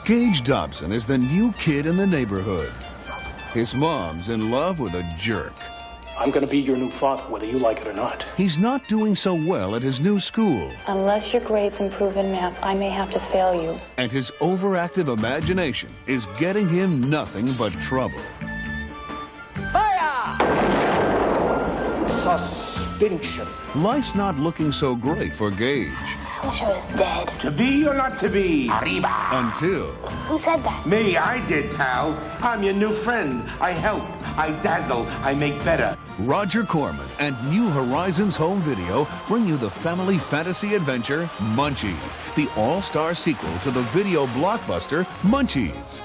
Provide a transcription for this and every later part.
Gage Dobson is the new kid in the neighborhood. His mom's in love with a jerk. I'm going to be your new father, whether you like it or not. He's not doing so well at his new school. Unless your grades improve in math, I may have to fail you. And his overactive imagination is getting him nothing but trouble. Fire! Suspension. Life's not looking so great for Gage. I wish I was dead. To be or not to be? Arriba! Until... Who said that? Me, I did, pal. I'm your new friend. I help, I dazzle, I make better. Roger Corman and New Horizons Home Video bring you the family fantasy adventure Munchie, the all-star sequel to the video blockbuster Munchies.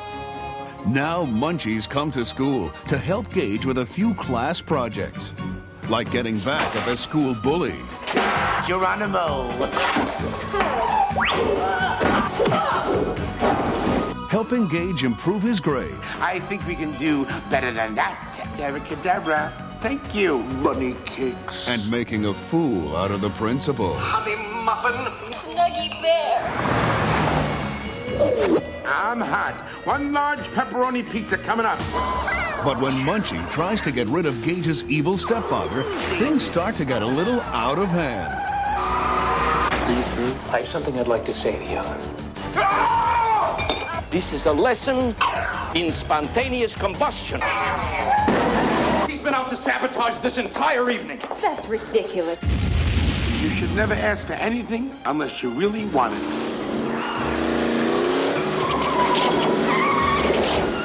Now Munchies come to school to help Gage with a few class projects, like getting back at the school bully. Geronimo. Helping Gage improve his grades. I think we can do better than that. Abracadabra. Thank you. Bunny cakes. And making a fool out of the principal. Honey muffin. Snuggy bear. I'm hot. One large pepperoni pizza coming up. But when Munchie tries to get rid of Gage's evil stepfather, things start to get a little out of hand. I have something I'd like to say to you. This is a lesson in spontaneous combustion. He's been out to sabotage this entire evening. That's ridiculous. You should never ask for anything unless you really want it.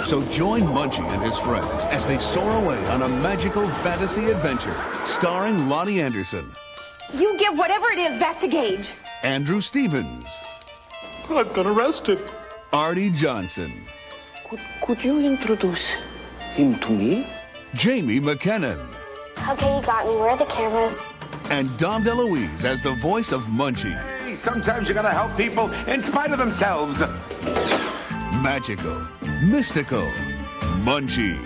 So join Munchie and his friends as they soar away on a magical fantasy adventure starring Lonnie Anderson, You give whatever it is back to Gage. Andrew Stevens, I've been arrested. Artie Johnson, Could you introduce him to me? Jamie McKennan, Okay, you got me. Where are the cameras? and Dom DeLuise as the voice of Munchie. Hey, sometimes you gotta help people in spite of themselves. Magical, mystical, Munchie.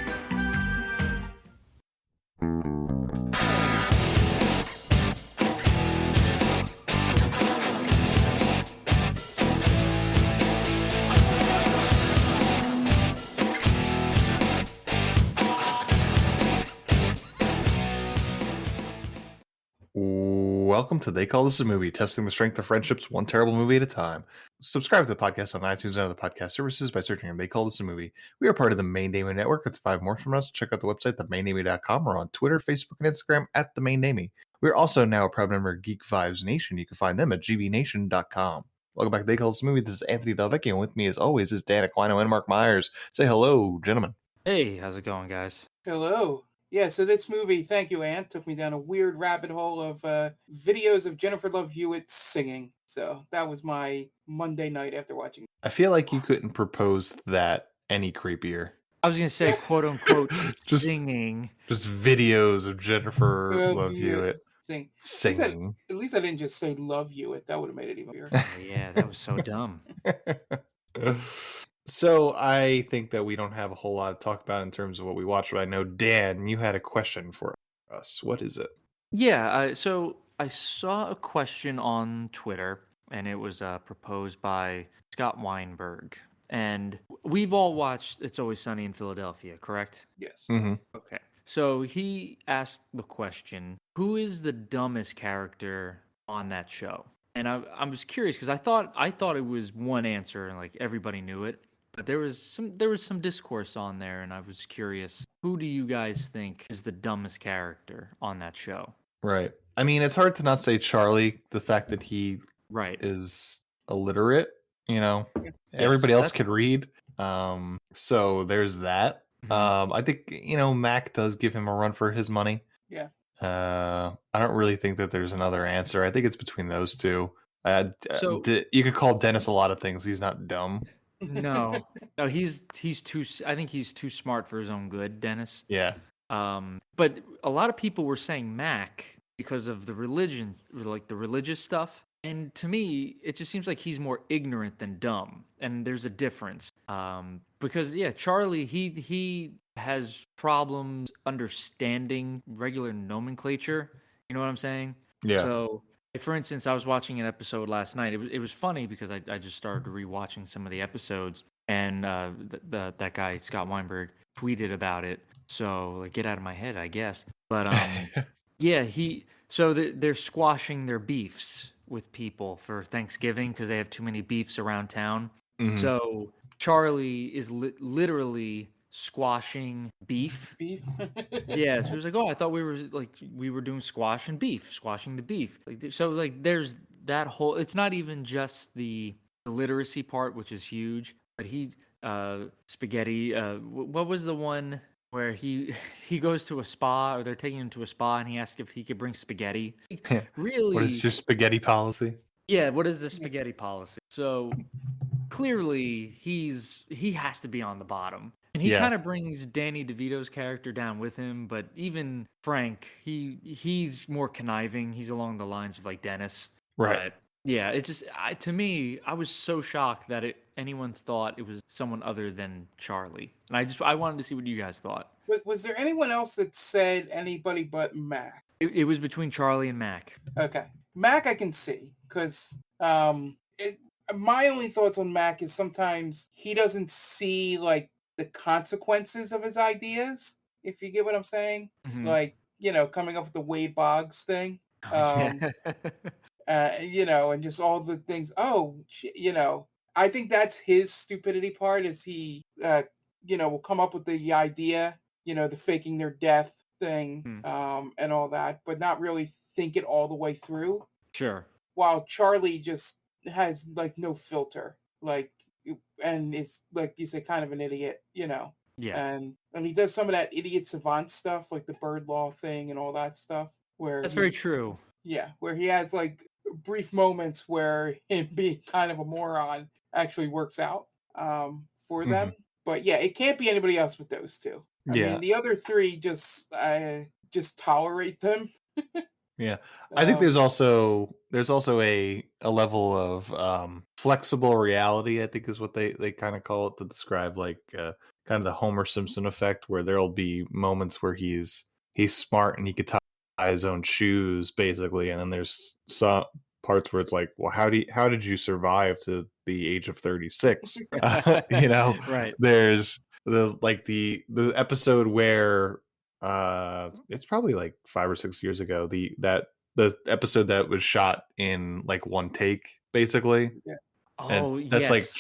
Welcome to They Call This a Movie, testing the strength of friendships one terrible movie at a time. Subscribe to the podcast on iTunes and other podcast services by searching They Call This a Movie. We are part of the Main Namey Network. It's 5 more from us. Check out the website, themainnamey.com, or on Twitter, Facebook, and Instagram at The Main Namey. We're also now a proud member of Geek Vibes Nation. You can find them at gbnation.com. Welcome back to They Call This a Movie. This is Anthony Delvecchio, and with me, as always, is Dan Aquino and Mark Myers. Say hello, gentlemen. Hey, how's it going, guys? Hello. Yeah, so this movie, thank you, Ant, took me down a weird rabbit hole of videos of Jennifer Love Hewitt singing. So that was my Monday night after watching. I feel like you couldn't propose that any creepier. I was going to say, quote unquote, Just- singing. Just videos of Jennifer Love Hewitt singing. singing. At least I didn't just say Love Hewitt. That would have made it even weirder. Oh, yeah, that was so dumb. So I think that we don't have a whole lot to talk about in terms of what we watched, but I know, Dan, you had a question for us. What is it? Yeah, so I saw a question on Twitter, and it was proposed by Scott Weinberg. And we've all watched It's Always Sunny in Philadelphia, correct? Yes. Mm-hmm. Okay. So he asked the question, who is the dumbest character on that show? And I was curious because I thought it was one answer and like everybody knew it. But there was some discourse on there, and I was curious. Who do you guys think is the dumbest character on that show? Right. I mean, it's hard to not say Charlie. The fact that he is illiterate, you know, everybody else could read. So there's that. I think, you know, Mac does give him a run for his money. Yeah. I don't really think that there's another answer. I think it's between those two. So you could call Dennis a lot of things. He's not dumb. no, he's too. I think he's too smart for his own good, Dennis. Yeah. But a lot of people were saying Mac because of the religion, like the religious stuff. And to me, it just seems like he's more ignorant than dumb, and there's a difference. Because Charlie, he has problems understanding regular nomenclature. You know what I'm saying? Yeah. So For instance, I was watching an episode last night. It was funny because I just started rewatching some of the episodes, and that guy Scott Weinberg tweeted about it. So like, get out of my head, I guess. But yeah, they're squashing their beefs with people for Thanksgiving because they have too many beefs around town. Mhm. So Charlie is literally squashing beef. Beef. Yeah, so he was like, "Oh, I thought we were doing squash and beef, squashing the beef." Like, so like, there's that whole. It's not even just the literacy part, which is huge, but spaghetti. What was the one where he goes to a spa, or they're taking him to a spa, and he asks if he could bring spaghetti? Really? What is your spaghetti policy? Yeah, what is the spaghetti policy? So clearly he has to be on the bottom. And he kind of brings Danny DeVito's character down with him, but even Frank, he's more conniving. He's along the lines of like Dennis. Right. But yeah, it just to me, I was so shocked that anyone thought it was someone other than Charlie. And I wanted to see what you guys thought. Was there anyone else that said anybody but Mac? It was between Charlie and Mac. Okay. Mac I can see, because my only thoughts on Mac is sometimes he doesn't see like the consequences of his ideas, if you get what I'm saying. Mhm. Like, coming up with the Wade Boggs thing. And just all the things. I think that's his stupidity part, is he, will come up with the idea, the faking their death thing, and all that, but not really think it all the way through. Sure. While Charlie just has like no filter, and is, like you say, kind of an idiot, Yeah. And he does some of that idiot savant stuff, like the bird law thing and all that stuff. Where That's very true. Yeah, where he has like brief moments where him being kind of a moron actually works out for them. But yeah, it can't be anybody else but those two. I mean, the other three just tolerate them. Yeah, I think there's also a level of flexible reality. I think is what they kind of call it to describe like kind of the Homer Simpson effect, where there'll be moments where he's smart and he could tie his own shoes basically, and then there's some parts where it's like, well, how did you survive to the age of 36? Right. There's like the episode where it's probably like 5 or 6 years ago, the episode that was shot in like one take basically. Oh, and that's yes. like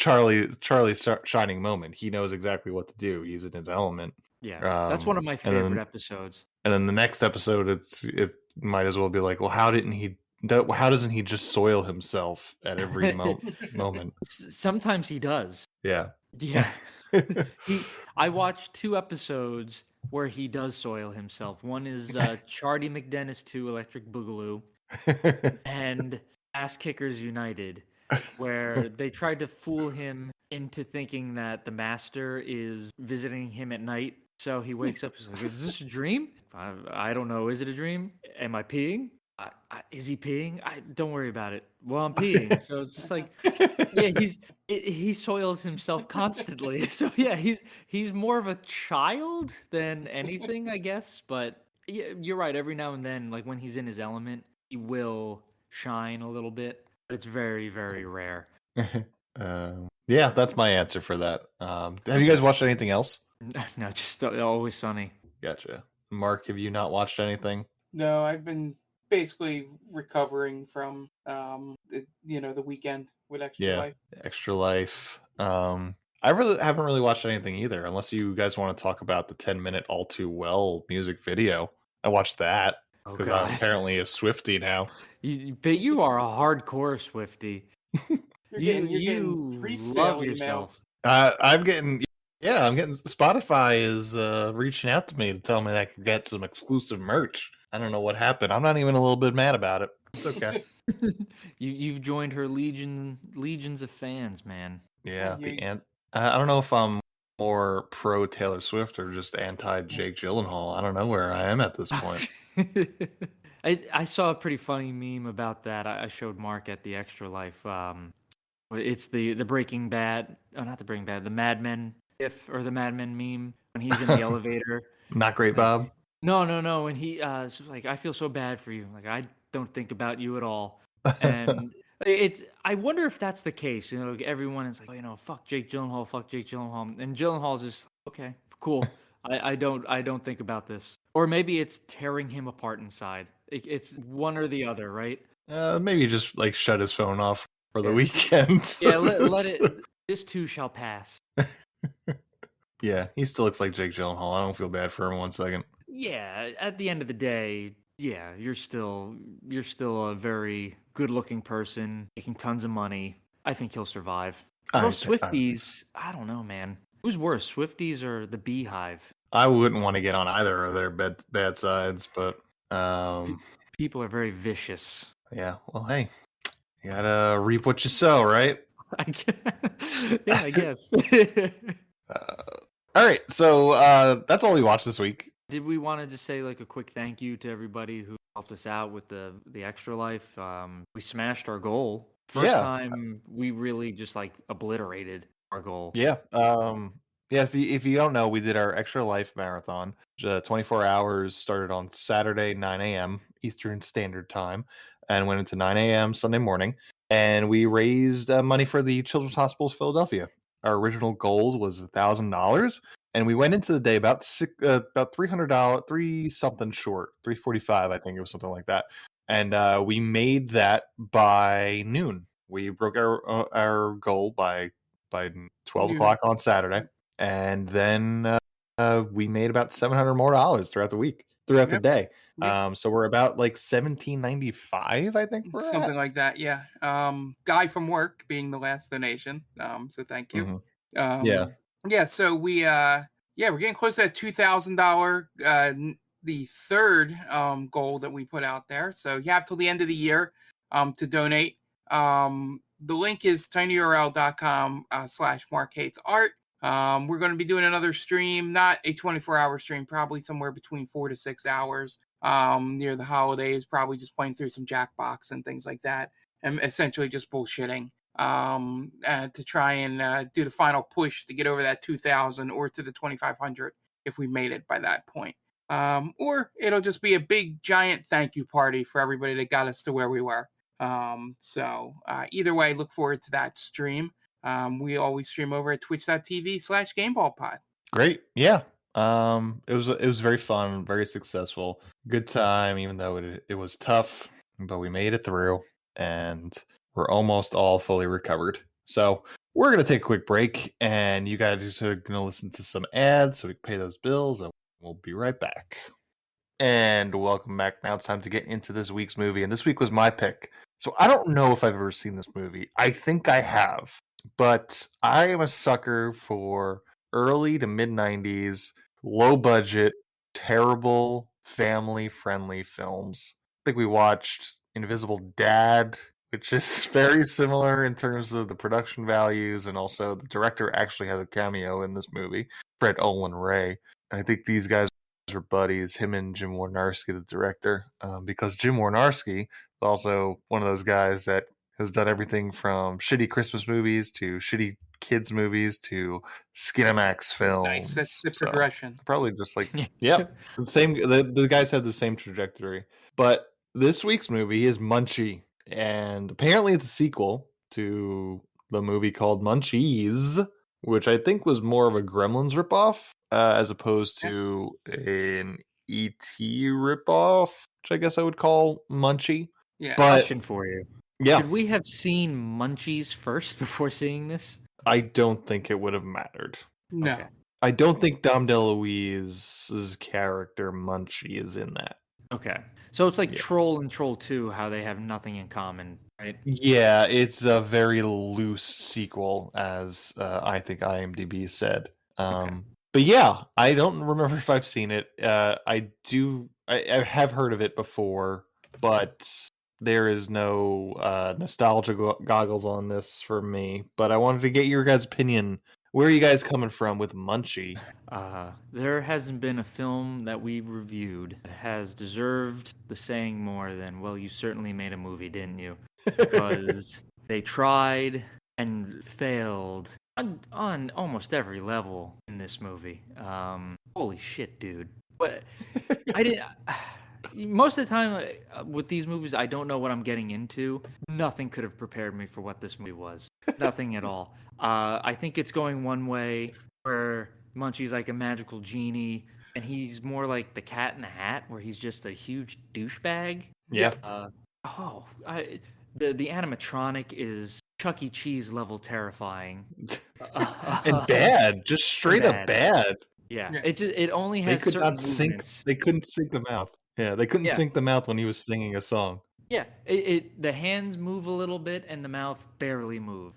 Charlie's shining moment. He knows exactly what to do. He's in his element. Yeah, that's one of my favorite episodes. And then the next episode, it might as well be like, well, how doesn't he just soil himself at every moment? Sometimes he does. Yeah. Yeah. I watched 2 episodes where he does soil himself. One is Charlie McDennis 2 Electric Boogaloo and Ass Kickers United, where they tried to fool him into thinking that the master is visiting him at night. So he wakes up, he's like, is this a dream? I don't know. Is it a dream? Am I peeing? Is he peeing? Don't worry about it. Well, I'm peeing. So it's just like, yeah, he soils himself constantly. So yeah, he's more of a child than anything, I guess. But yeah, you're right. Every now and then, like when he's in his element, he will shine a little bit. But it's very, very rare. Yeah, that's my answer for that. Have you guys watched anything else? No, just Always Sunny. Gotcha. Mark, have you not watched anything? No, I've been basically recovering from the weekend with Extra Life. Extra Life. I haven't really watched anything either, unless you guys want to talk about the 10-minute All Too Well music video. I watched that because I'm apparently a Swiftie now. But you are a hardcore Swiftie. You're getting pre-sale emails. I'm getting Spotify is reaching out to me to tell me that I could get some exclusive merch. I don't know what happened. I'm not even a little bit mad about it. It's okay. You've joined her legions of fans, man. Yeah, I don't know if I'm more pro Taylor Swift or just anti Jake Gyllenhaal. I don't know where I am at this point. I saw a pretty funny meme about that. I showed Mark at the Extra Life. It's the Breaking Bad, not the Breaking Bad, the Mad Men or the Mad Men meme when he's in the elevator. Not great, Bob. No. When he like, I feel so bad for you. Like, I don't think about you at all. And I wonder if that's the case. You know, everyone is like, fuck Jake Gyllenhaal, fuck Jake Gyllenhaal, and Gyllenhaal's just okay, cool. I don't think about this, or maybe it's tearing him apart inside. It's one or the other, right? Maybe just like shut his phone off for the weekend. Yeah, let it. This too shall pass. Yeah, he still looks like Jake Gyllenhaal. I don't feel bad for him 1 second. Yeah, at the end of the day, yeah, you're still a very good-looking person making tons of money. I think he'll survive. Swifties, I don't know, man. Who's worse, Swifties or the Beehive? I wouldn't want to get on either of their bad sides, but people are very vicious. Yeah, well, hey, you gotta reap what you sow, right? Yeah, I guess. All right, so that's all we watched this week. Did we want to just say like a quick thank you to everybody who helped us out with the Extra Life? We smashed our goal. First time we really just like obliterated our goal. Yeah. Yeah, if you don't know, we did our Extra Life marathon. 24 hours, started on Saturday, 9 a.m. Eastern Standard Time, and went into 9 a.m. Sunday morning. And we raised money for the Children's Hospital of Philadelphia. Our original goal was $1,000, and we went into the day about $300, something short, $345, I think it was something like that. And we made that by noon. We broke our goal by 12 o'clock on Saturday, and then we made about $700 more throughout the day. So we're about like $1,795, I think, something like that. Yeah. Guy from work being the last donation. So thank you. Mm-hmm. Yeah. So we're getting close to that $2,000. The third goal that we put out there. So you have till the end of the year to donate. The link is tinyurl.com/MarkHatesArt. We're going to be doing another stream, not a 24-hour stream, probably somewhere between 4 to 6 hours near the holidays, probably just playing through some Jackbox and things like that, and essentially just bullshitting to try and do the final push to get over that 2,000 or to the 2,500 if we made it by that point. Or it'll just be a big, giant thank you party for everybody that got us to where we were. So either way, look forward to that stream. We always stream over at twitch.tv/GameBallPod. Great. Yeah. It was very fun, very successful. Good time, even though it was tough, but we made it through, and we're almost all fully recovered. So we're going to take a quick break, and you guys are going to listen to some ads so we can pay those bills, and we'll be right back. And welcome back. Now it's time to get into this week's movie, and this week was my pick. So I don't know if I've ever seen this movie. I think I have, but I am a sucker for early to mid-90s, low-budget, terrible, family-friendly films. I think we watched Invisible Dad, which is very similar in terms of the production values, and also the director actually has a cameo in this movie, Fred Olin Ray. I think these guys are buddies, him and Jim Warnarski, the director, because Jim Warnarski is also one of those guys that has done everything from shitty Christmas movies to shitty kids movies to Skinamax films. Nice, that's the progression. Probably just like the guys have the same trajectory. But this week's movie is Munchie, and apparently it's a sequel to the movie called Munchies, which I think was more of a Gremlins ripoff as opposed to an E.T. ripoff, which I guess I would call Munchie. Yeah. Question for you. Yeah. Should we have seen Munchies first before seeing this? I don't think it would have mattered. No. Okay. I don't think Dom DeLuise's character Munchie is in that. Okay. So it's like Troll and Troll 2, how they have nothing in common, right? Yeah, it's a very loose sequel, as I think IMDb said. But yeah, I don't remember if I've seen it. I have heard of it before, but there is no nostalgia goggles on this for me. But I wanted to get your guys' opinion. Where are you guys coming from with Munchie? There hasn't been a film that we've reviewed that has deserved the saying more than, well, you certainly made a movie, didn't you? Because they tried and failed on almost every level in this movie. Holy shit, dude. But I didn't... most of the time with these movies, I don't know what I'm getting into. Nothing could have prepared me for what this movie was. Nothing at all. I think it's going one way where Munchie's like a magical genie, and he's more like the Cat in the Hat, where he's just a huge douchebag. Yeah. The animatronic is Chuck E. Cheese level terrifying. And bad, just straight up bad. Yeah. It only has they could certain not sync. movements. They couldn't sync the mouth. Yeah, they couldn't sync the mouth when he was singing a song. Yeah, the hands move a little bit and the mouth barely move.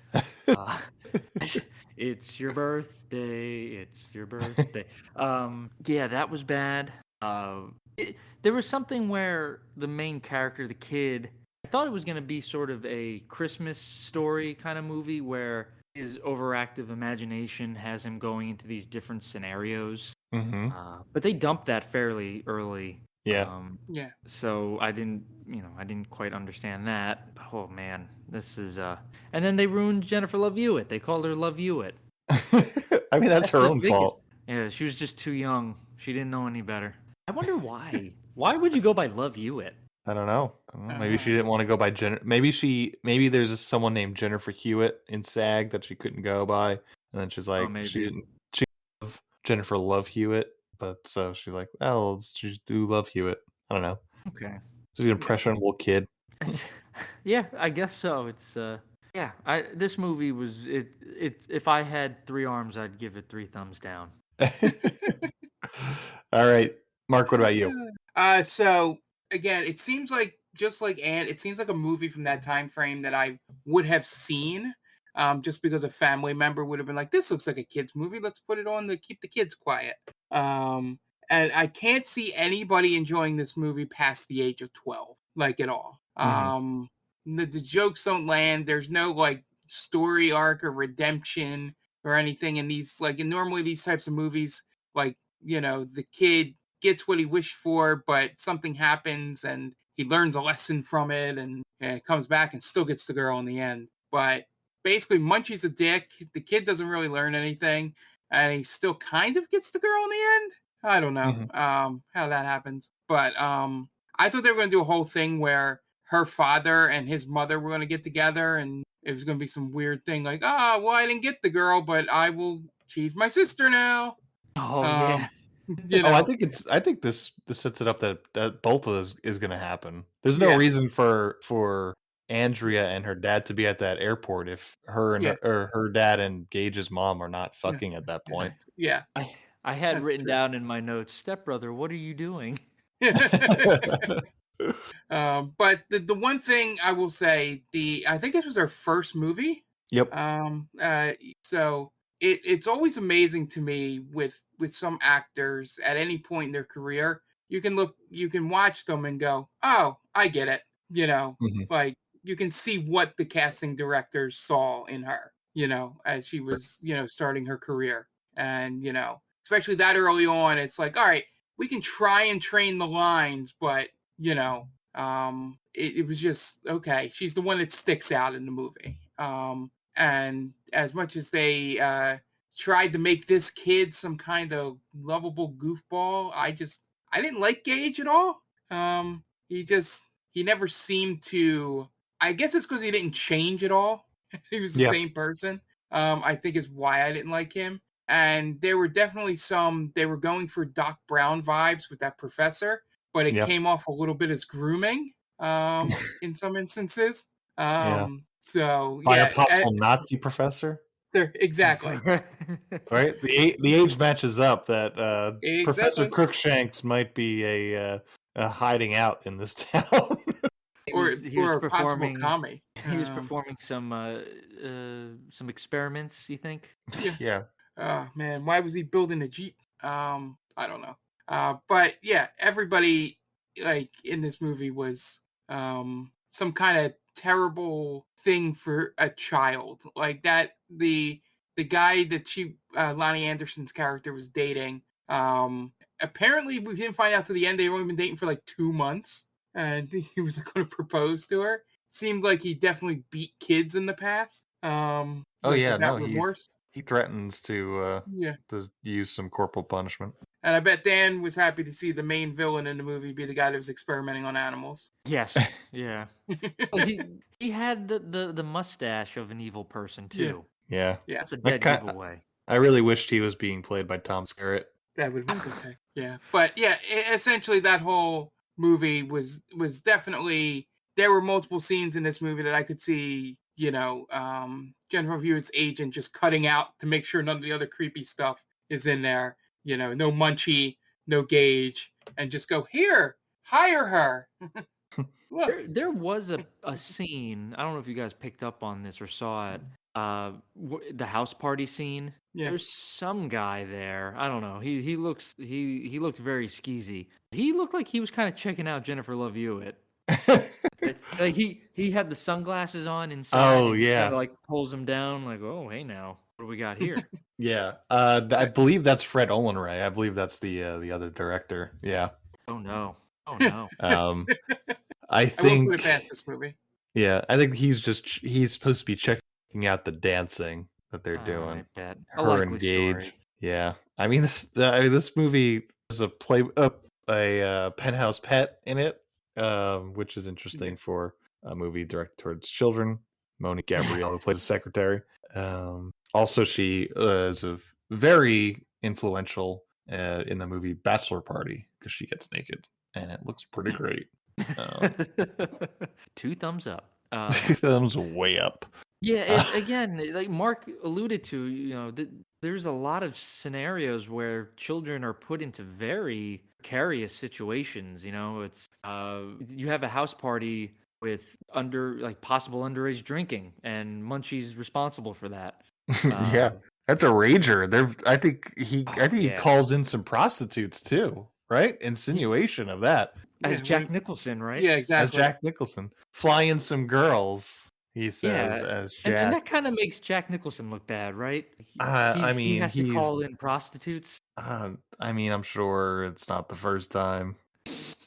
It's your birthday. It's your birthday. Yeah, that was bad. There was something where the main character, the kid, I thought it was going to be sort of a Christmas story kind of movie where his overactive imagination has him going into these different scenarios. Mm-hmm. But they dumped that fairly early. Yeah. So I didn't quite understand that. But, oh man, this is and then they ruined Jennifer Love Hewitt. They called her Love Hewitt. I mean, that's her own fault. Yeah, she was just too young. She didn't know any better. I wonder why. Why would you go by Love Hewitt? I don't know. Maybe she didn't want to go by Maybe there's someone named Jennifer Hewitt in SAG that she couldn't go by, and then she's like, she loved Jennifer Love Hewitt, but so she's like, oh, let's just do Love Hewitt. I don't know. Okay. She's an impressionable kid. Yeah, I guess so. It's this movie was if I had 3 arms, I'd give it 3 thumbs down. All right, Mark, what about you? So again, it seems like just like Anne, it seems like a movie from that time frame that I would have seen, just because a family member would have been like, "This looks like a kids movie. Let's put it on to keep the kids quiet." And I can't see anybody enjoying this movie past the age of 12, like at all. Mm-hmm. The jokes don't land. There's no like story arc or redemption or anything in these. Like, and normally these types of movies, like, you know, the kid gets what he wished for, but something happens and he learns a lesson from it and comes back and still gets the girl in the end. But basically, Munchie's a dick. The kid doesn't really learn anything, and he still kind of gets the girl in the end. I don't know how that happens. But I thought they were going to do a whole thing where her father and his mother were going to get together, and it was going to be some weird thing like, well, I didn't get the girl, but she's my sister now. Oh, yeah. You know? I think this sets it up that both of those is going to happen. There's no reason for Andrea and her dad to be at that airport if her and her dad and Gage's mom are not fucking at that point. Yeah. I had written down in my notes, stepbrother, what are you doing? But the one thing I will say, I think this was our first movie. Yep. So it's always amazing to me with some actors at any point in their career, you can watch them and go, oh, I get it. You know, like you can see what the casting directors saw in her, you know, as she was, you know, starting her career. And, you know, especially that early on, it's like, all right, we can try and train the lines, but, you know, it was just, okay, she's the one that sticks out in the movie. And as much as they tried to make this kid some kind of lovable goofball, I didn't like Gage at all. He never seemed to, I guess it's because he didn't change at all. He was the same person. I think is why I didn't like him. And there were definitely they were going for Doc Brown vibes with that professor, but it came off a little bit as grooming in some instances. So by a possible Nazi professor. Exactly. Right. The age matches up that Professor Crookshanks might be a hiding out in this town. or a possible commie. He was performing some experiments, you think? Yeah. Oh man, why was he building a Jeep? I don't know. But yeah, everybody like in this movie was some kind of terrible thing for a child. Like that the guy that Lonnie Anderson's character was dating. Apparently we didn't find out to the end they've only been dating for like 2 months, and he was going to propose to her. Seemed like he definitely beat kids in the past. He threatens to use some corporal punishment. And I bet Dan was happy to see the main villain in the movie be the guy that was experimenting on animals. Yes. Yeah. Well, he had the mustache of an evil person too. Yeah. That's a dead giveaway. I really wished he was being played by Tom Skerritt. That would have been okay. Yeah. But yeah, essentially that whole movie was definitely, there were multiple scenes in this movie that I could see, Jennifer Hewitt's agent just cutting out to make sure none of the other creepy stuff is in there. No Munchie, no Gage, and just go, here, hire her. Look. There was a scene, I don't know if you guys picked up on this or saw it, the house party scene. Yeah. There's some guy there. I don't know. He looks very skeezy. He looked like he was kind of checking out Jennifer Love Hewitt. Like he had the sunglasses on inside. Oh yeah. Kinda, like pulls them down. Like, oh hey now, what do we got here? Yeah. I believe that's Fred Olenray. I believe that's the other director. Yeah. Oh no. Oh no. I think. I will put it past this movie. Yeah, I think he's supposed to be checking out the dancing that they're doing. I bet. Her and Gage. Yeah, I mean this movie is a penthouse pet in it, which is interesting for a movie directed towards children. Monique Gabrielle, who plays a secretary. Also, she is very influential in the movie Bachelor Party because she gets naked and it looks pretty great. 2 thumbs up. 2 thumbs way up. Yeah, again, like Mark alluded to, there's a lot of scenarios where children are put into very precarious situations. It's you have a house party with possible underage drinking, and Munchie's responsible for that. Yeah, that's a rager. I think he calls in some prostitutes too, right? Insinuation of that. As Jack Nicholson, right? Yeah, exactly. As Jack Nicholson. Flying some girls, he says, as Jack. And that kind of makes Jack Nicholson look bad, right? He has to call in prostitutes. I'm sure it's not the first time.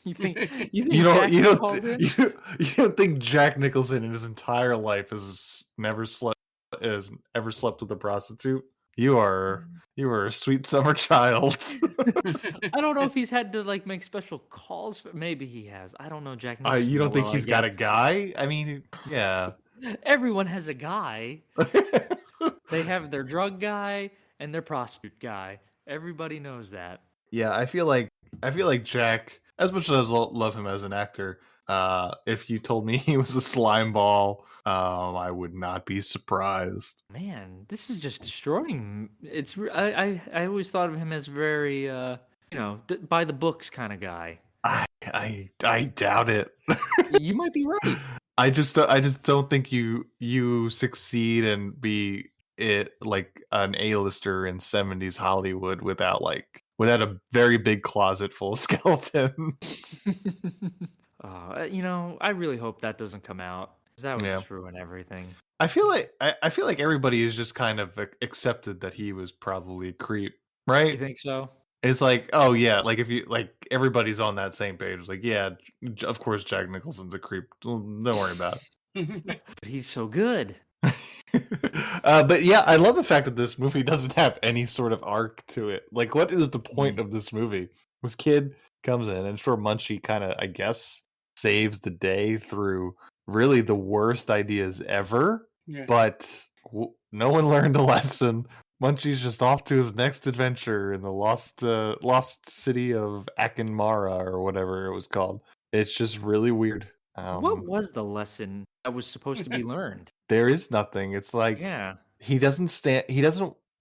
You think you don't think Jack Nicholson in his entire life has ever slept with a prostitute? You are a sweet summer child. I don't know if he's had to make special calls. Maybe he has. I don't know, Jack Nicholson. You don't think he's got a guy? I mean, yeah. Everyone has a guy. They have their drug guy and their prostitute guy. Everybody knows that. Yeah, I feel like Jack, as much as I love him as an actor, if you told me he was a slime ball, I would not be surprised. Man, this is just destroying. I always thought of him as very by the books kind of guy. I doubt it. You might be right. I just don't think you succeed and be an A-lister in 70s Hollywood without a very big closet full of skeletons. I really hope that doesn't come out, because that would just ruin everything. I feel like everybody is just kind of accepted that he was probably a creep, right? You think so? It's like, oh yeah, if you everybody's on that same page. Yeah, of course Jack Nicholson's a creep. Don't worry about it. But he's so good. But yeah, I love the fact that this movie doesn't have any sort of arc to it. What is the point of this movie? This kid comes in, and sure, Munchie kind of, I guess, saves the day through really the worst ideas ever. Yeah. But no one learned a lesson. Munchie's just off to his next adventure in the lost city of Akinmara, or whatever it was called. It's just really weird. What was the lesson that was supposed to be learned? There is nothing. It's he doesn't stand.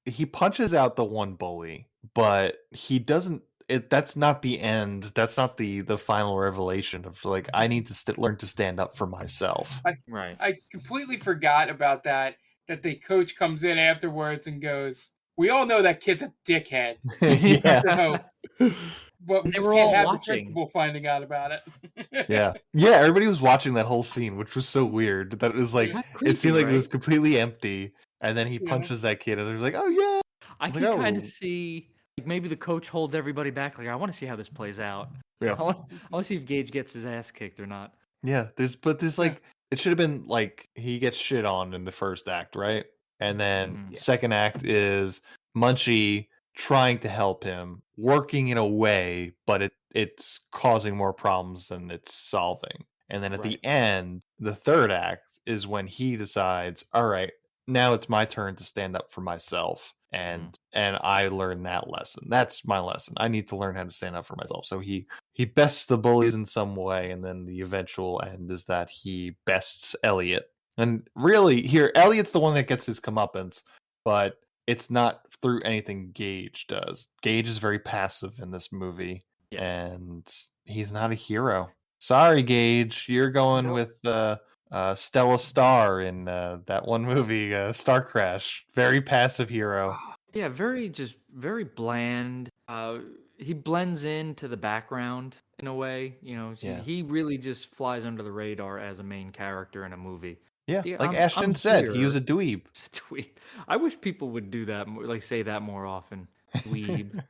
He punches out the one bully, but he doesn't. That's not the end. That's not the final revelation of I need to learn to stand up for myself. Right. I completely forgot about that the coach comes in afterwards and goes, "We all know that kid's a dickhead." Yeah. But we just can't have the principal finding out about it. Yeah. Everybody was watching that whole scene, which was so weird. That it was it seemed like it was completely empty, and then he punches that kid, and they're like, "Oh yeah." I can kind of see maybe the coach holds everybody back. I want to see how this plays out. Yeah. I want to see if Gage gets his ass kicked or not. Yeah. There's it should have been he gets shit on in the first act, right? And then second act is Munchie trying to help him, working in a way, but it's causing more problems than it's solving. And then at the end, the third act is when he decides, all right, now it's my turn to stand up for myself. And I learned that lesson. That's my lesson. I need to learn how to stand up for myself. So he bests the bullies in some way, and then the eventual end is that he bests Elliot. And really, here, Elliot's the one that gets his comeuppance, but it's not through anything Gage does. Gage is very passive in this movie, and he's not a hero. Sorry, Gage, you're going with Stella Star in that one movie, Star Crash. Very passive hero. Yeah, very bland. He blends into the background in a way. He really just flies under the radar as a main character in a movie. Yeah, like Ashton said, he was a dweeb. Dweeb. I wish people would do that, say that more often. Dweeb.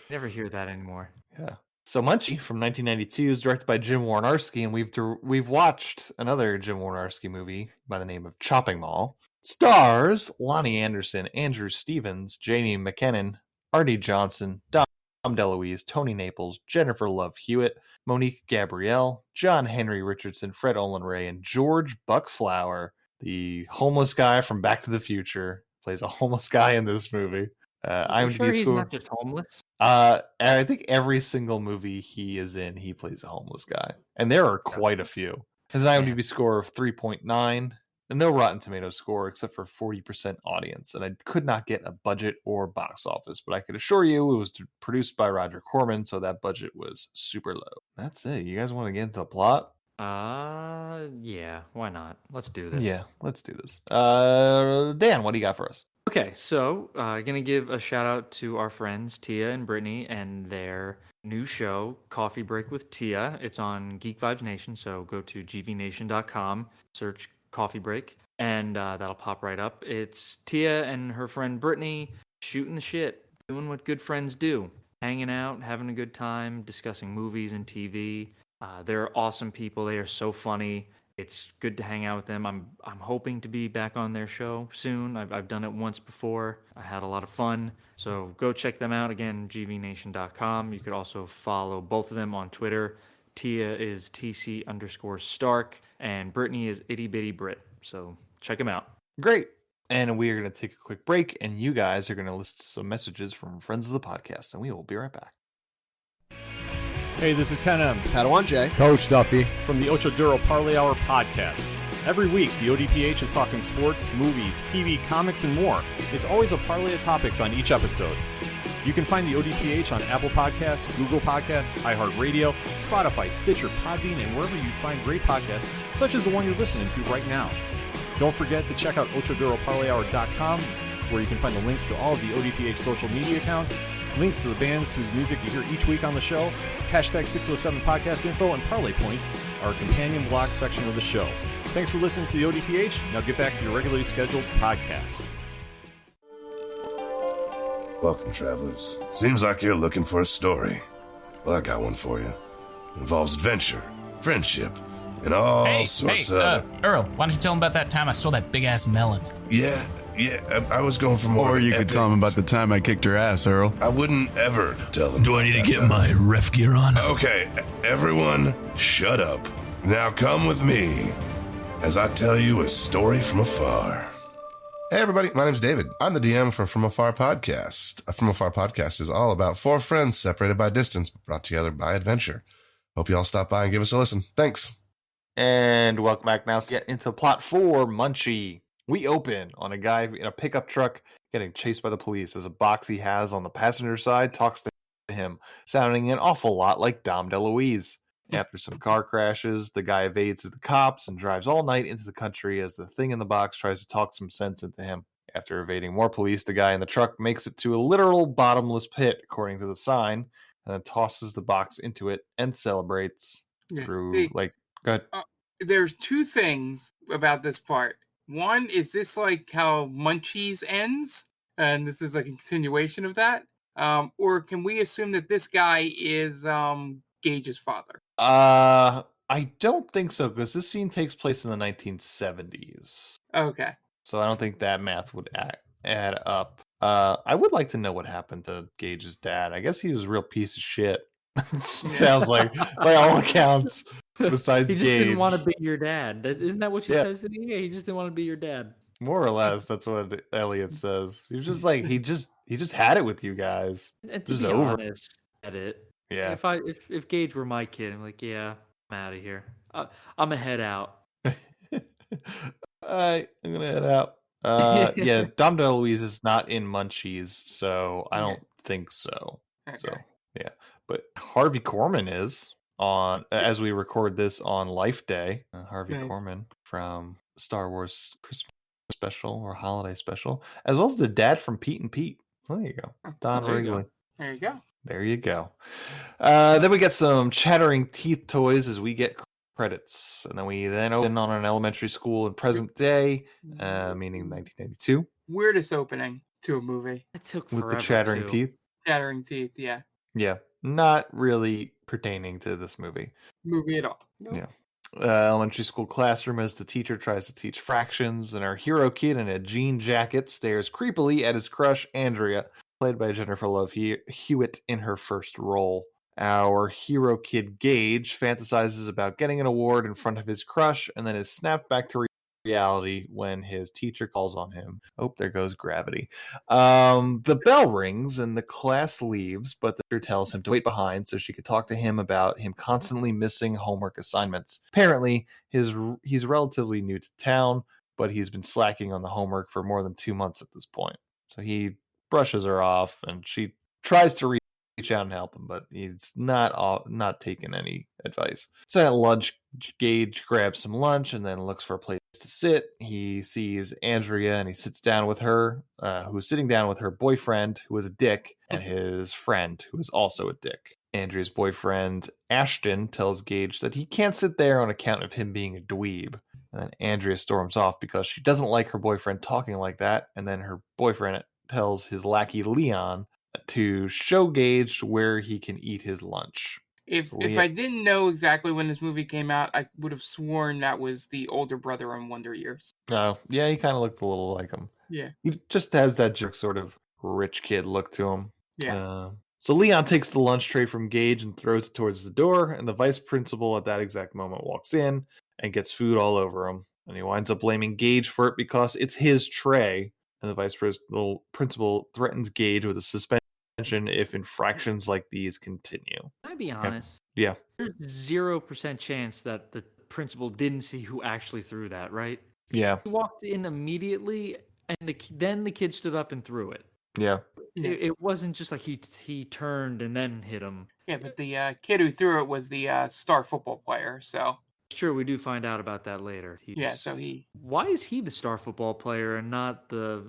Never hear that anymore. Yeah. So Munchie from 1992 is directed by Jim Warnarski, and we've watched another Jim Warnarski movie by the name of Chopping Mall. Stars Lonnie Anderson, Andrew Stevens, Jamie McKinnon, Artie Johnson, Dom DeLuise, Tony Naples, Jennifer Love Hewitt, Monique Gabrielle, John Henry Richardson, Fred Olen Ray, and George Buckflower, the homeless guy from Back to the Future, plays a homeless guy in this movie. I'm sure he's not just homeless. I think every single movie he is in, he plays a homeless guy, and there are quite a few. His IMDb score of 3.9, and no Rotten Tomatoes score except for 40% audience, and I could not get a budget or box office, but I could assure you it was produced by Roger Corman, so that budget was super low. That's it. You guys want to get into the plot? Yeah, why not? Let's do this. Yeah, let's do this. Dan, what do you got for us? Okay, so gonna give a shout out to our friends Tia and Brittany and their new show, Coffee Break with Tia. It's on Geek Vibes Nation, so go to gvnation.com, search Coffee Break, and that'll pop right up. It's Tia and her friend Brittany shooting the shit, doing what good friends do, hanging out, having a good time, discussing movies and TV. They're awesome people. They are so funny. It's good to hang out with them. I'm hoping to be back on their show soon. I've done it once before. I had a lot of fun. So go check them out. Again, gvnation.com. You could also follow both of them on Twitter. Tia is TC_Stark, and Brittany is Itty Bitty Brit. So check them out. Great. And we are going to take a quick break, and you guys are going to list some messages from friends of the podcast, and we will be right back. Hey, this is Ken M. Padawan J. Coach Duffy. From the Ocho Duro Parlay Hour podcast. Every week, the ODPH is talking sports, movies, TV, comics, and more. It's always a parlay of topics on each episode. You can find the ODPH on Apple Podcasts, Google Podcasts, iHeartRadio, Spotify, Stitcher, Podbean, and wherever you find great podcasts, such as the one you're listening to right now. Don't forget to check out OchoDuroParlayHour.com, where you can find the links to all of the ODPH social media accounts, links to the bands whose music you hear each week on the show, hashtag 607 podcast info, and parlay points, our companion blog section of the show. Thanks for listening to the ODPH. Now get back to your regularly scheduled podcast. Welcome, travelers. Seems like you're looking for a story. Well, I got one for you. It involves adventure, friendship, and all sorts of... Earl, why don't you tell him about that time I stole that big-ass melon? Yeah, I was going for more... Or you could tell him about the time I kicked her ass, Earl. I wouldn't ever tell them. Do I need to get my ref gear on? Okay, everyone, shut up. Now come with me as I tell you a story from afar. Hey everybody, my name's David. I'm the DM for From Afar Podcast. From Afar Podcast is all about four friends separated by distance, but brought together by adventure. Hope you all stop by and give us a listen. Thanks. And welcome back now to get into the plot for Munchie. We open on a guy in a pickup truck getting chased by the police as a box he has on the passenger side talks to him, sounding an awful lot like Dom DeLuise. After some car crashes, the guy evades the cops and drives all night into the country as the thing in the box tries to talk some sense into him. After evading more police, the guy in the truck makes it to a literal bottomless pit, according to the sign, and then tosses the box into it and celebrates through, go ahead. There's two things about this part. One, is this like how Munchies ends? And this is like a continuation of that? Or can we assume that this guy is Gage's father? I don't think so, because this scene takes place in the 1970s. Okay. So I don't think that math would add up. I would like to know what happened to Gage's dad. I guess he was a real piece of shit. Sounds like, by all accounts, besides he just Gage. didn't want to be your dad. Isn't that what she says to me? Yeah, he just didn't want to be your dad. More or less, that's what Elliot says. He was just like he just had it with you guys. And to Just be over. honest, at it. Yeah. If Gage were my kid, I'm like, yeah, I'm out of here. I'm gonna head out. I'm gonna head out. Yeah, Dom DeLuise is not in Munchies, so I don't think so. Okay. So yeah, but Harvey Korman is on as we record this on Life Day. Harvey Korman from Star Wars Christmas special or holiday special, as well as the dad from Pete and Pete. There you go, Don Wrigley. There you go. There you go. Then we get some chattering teeth toys as we get credits, and then we open on an elementary school in present day, meaning 1992. Weirdest opening to a movie. It took with the chattering teeth. Chattering teeth, yeah. Yeah, not really pertaining to this movie at all. Nope. Yeah. Elementary school classroom as the teacher tries to teach fractions, and our hero kid in a jean jacket stares creepily at his crush Andrea, played by Jennifer Love Hewitt in her first role. Our hero kid Gage fantasizes about getting an award in front of his crush, and then is snapped back to reality when his teacher calls on him. Oh, there goes gravity. The bell rings and the class leaves, but the teacher tells him to wait behind so she could talk to him about him constantly missing homework assignments. Apparently, he's relatively new to town, but he's been slacking on the homework for more than 2 months at this point. So he brushes her off, and she tries to reach out and help him, but he's not taking any advice. So at lunch, Gage grabs some lunch and then looks for a place to sit. He sees Andrea and he sits down with her, who's sitting down with her boyfriend, who is a dick, and his friend, who is also a dick. Andrea's boyfriend, Ashton, tells Gage that he can't sit there on account of him being a dweeb. And then Andrea storms off because she doesn't like her boyfriend talking like that, and then her boyfriend tells his lackey Leon to show Gage where he can eat his lunch. If I didn't know exactly when this movie came out, I would have sworn that was the older brother in Wonder Years. Oh, yeah, he kind of looked a little like him. Yeah. He just has that jerk sort of rich kid look to him. Yeah. So Leon takes the lunch tray from Gage and throws it towards the door, and the vice principal at that exact moment walks in and gets food all over him. And he winds up blaming Gage for it because it's his tray, and the vice principal threatens Gage with a suspension if infractions like these continue. Can I be honest? Yeah. There's 0% chance that the principal didn't see who actually threw that, right? Yeah. He walked in immediately, and then the kid stood up and threw it. Yeah. It wasn't just like he turned and then hit him. Yeah, but the kid who threw it was the star football player, so... It's true, we do find out about that later. Why is he the star football player and not the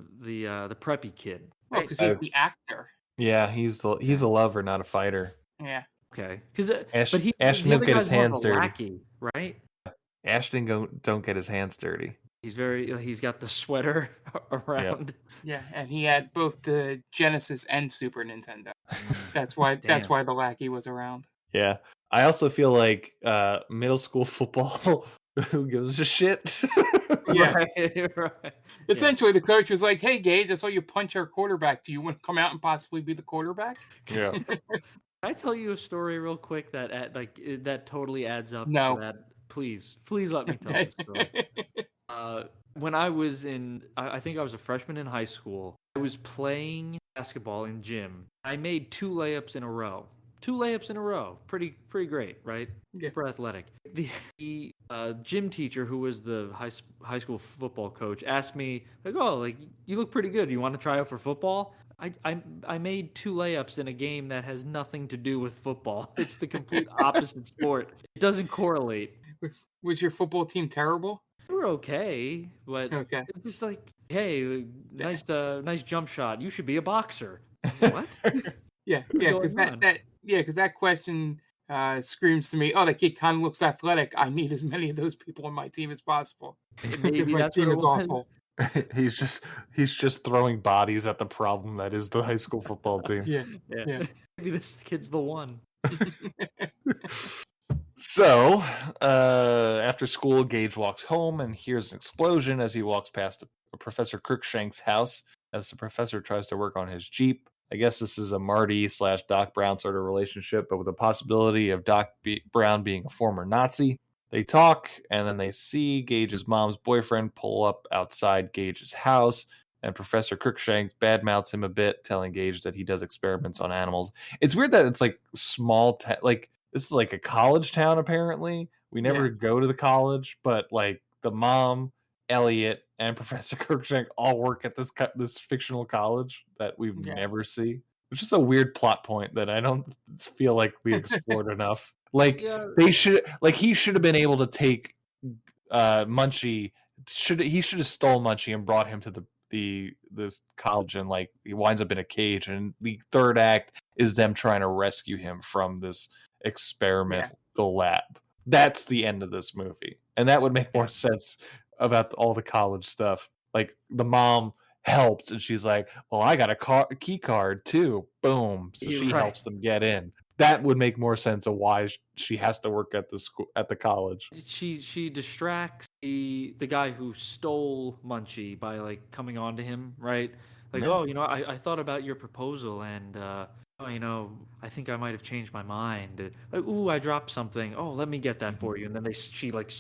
preppy kid? Well, because he's the actor. Yeah, he's a lover, not a fighter. Yeah. Okay. Because Ashton don't get his hands dirty, lackey, right? Ashton don't get his hands dirty. He's got the sweater around. Yeah, and he had both the Genesis and Super Nintendo. That's why the lackey was around. Yeah. I also feel like middle school football, who gives a shit? Yeah. Right. Essentially, the coach was like, "Hey, Gage, I saw you punch our quarterback. Do you want to come out and possibly be the quarterback?" Yeah. Can I tell you a story real quick that totally adds up No. to that? Please let me tell this story. When I was I think I was a freshman in high school, I was playing basketball in gym. I made 2 layups in a row. 2 layups in a row. Pretty great, right? Yeah. Super athletic. The gym teacher, who was the high school football coach, asked me, like, "Oh, like, you look pretty good. You want to try out for football?" I made 2 layups in a game that has nothing to do with football. It's the complete opposite sport. It doesn't correlate. Was your football team terrible? We're okay, but it's just like, hey, nice jump shot. You should be a boxer. What? Yeah, because that question screams to me, "Oh, that kid kind of looks athletic. I need as many of those people on my team as possible." Maybe my team is awful. He's just throwing bodies at the problem that is the high school football team. Yeah. Maybe this kid's the one. So, after school, Gage walks home and hears an explosion as he walks past Professor Crookshank's house. as the professor tries to work on his Jeep. I guess this is a Marty/Doc Brown sort of relationship, but with the possibility of Brown being a former Nazi. They talk, and then they see Gage's mom's boyfriend pull up outside Gage's house, and Professor Crookshanks badmouths him a bit, telling Gage that he does experiments on animals. It's weird that it's like small, like this is like a college town, apparently. We never go to the college, but like the mom, Elliot, and Professor Crookshank all work at this fictional college that we never see. It's just a weird plot point that I don't feel like we explored enough. Like he should have been able to take Munchie. He should have stole Munchie and brought him to this college, and like he winds up in a cage. And the third act is them trying to rescue him from this experimental lab. That's the end of this movie, and that would make more sense about all the college stuff. Like the mom helps, and she's like, "Well, I got a key card too." Boom, so she helps them get in. That would make more sense of why she has to work at the school at the college. She distracts the guy who stole Munchie by like coming on to him, right? Like, I thought about your proposal, and I think I might have changed my mind. Like, ooh, I dropped something. Oh, let me get that for you. And then she like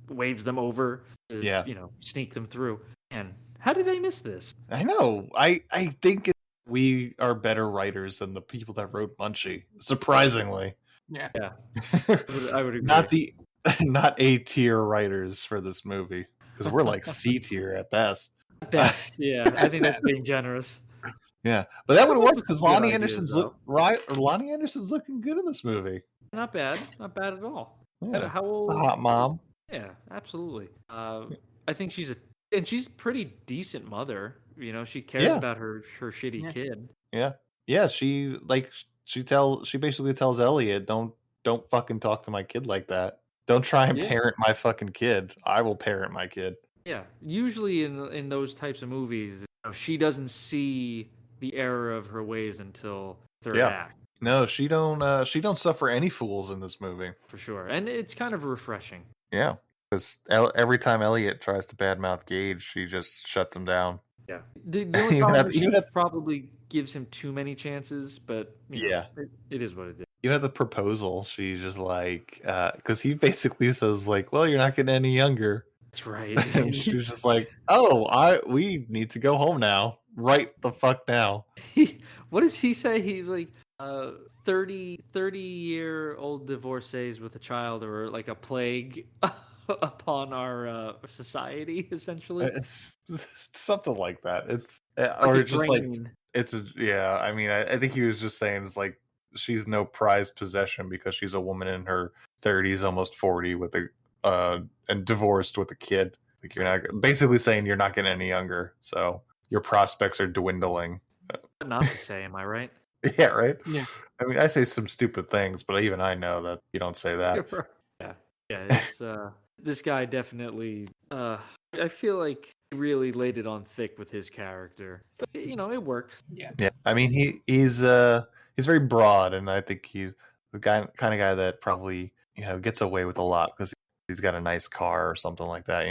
waves them over to, sneak them through. And how did they miss this? I know. I think we are better writers than the people that wrote Munchie, surprisingly. Yeah. I would agree. Not A-tier writers for this movie, because we're like C-tier at best. Yeah. I think that's being generous. Yeah, but that would work because Lonnie Anderson's looking good in this movie. Not bad at all. Yeah. How old? A hot mom. Yeah, absolutely. I think she's a pretty decent mother. She cares about her shitty kid. Yeah. She basically tells Elliot, don't fucking talk to my kid like that. Don't try and parent my fucking kid. I will parent my kid. Yeah, usually in those types of movies, she doesn't see the error of her ways until third act. No, she don't suffer any fools in this movie. For sure. And it's kind of refreshing. Yeah, because every time Elliot tries to badmouth Gage, she just shuts him down. Yeah. The only problem she probably gives him too many chances, but it is what it is. You have the proposal. She's just like, because he basically says like, well, you're not getting any younger. That's right. And she's just like, oh, we need to go home now. Right the fuck now. What does he say? He's like 30-year-old divorcees with a child, or like a plague upon our society, essentially. It's something like that. It's or just like it's I mean, I think he was just saying it's like she's no prized possession because she's a woman in her 30s, almost 40, with and divorced with a kid. Like you're not basically saying you're not getting any younger, so your prospects are dwindling. Not to say, am I right? Yeah, right. Yeah. I mean, I say some stupid things, but even I know that you don't say that. Yeah. It's this guy definitely. I feel like he really laid it on thick with his character, but it works. Yeah. I mean, he's very broad, and I think he's the kind of guy that probably gets away with a lot because he's got a nice car or something like that.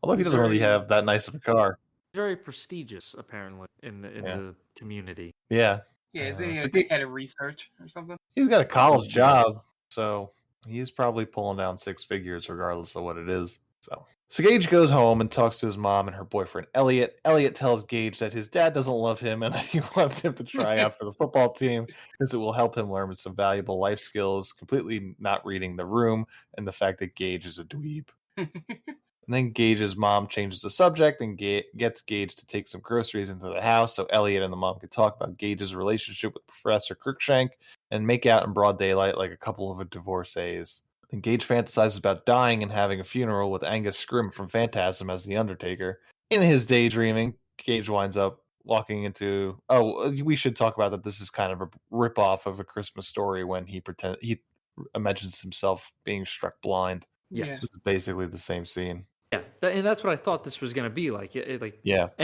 Although he doesn't really have that nice of a car. Very prestigious, apparently, in the community. Yeah. Yeah, isn't he like head of research or something? He's got a college job, so he's probably pulling down six figures regardless of what it is. So Gage goes home and talks to his mom and her boyfriend, Elliot. Elliot tells Gage that his dad doesn't love him and that he wants him to try out for the football team because it will help him learn some valuable life skills, completely not reading the room, and the fact that Gage is a dweeb. And then Gage's mom changes the subject and gets Gage to take some groceries into the house so Elliot and the mom could talk about Gage's relationship with Professor Crookshank and make out in broad daylight like a couple of divorcees. Then Gage fantasizes about dying and having a funeral with Angus Scrim from Phantasm as the Undertaker. In his daydreaming, Gage winds up walking into... Oh, we should talk about that this is kind of a ripoff of A Christmas Story when he imagines himself being struck blind. Yes. It's basically the same scene. Yeah, and that's what I thought this was going to be like.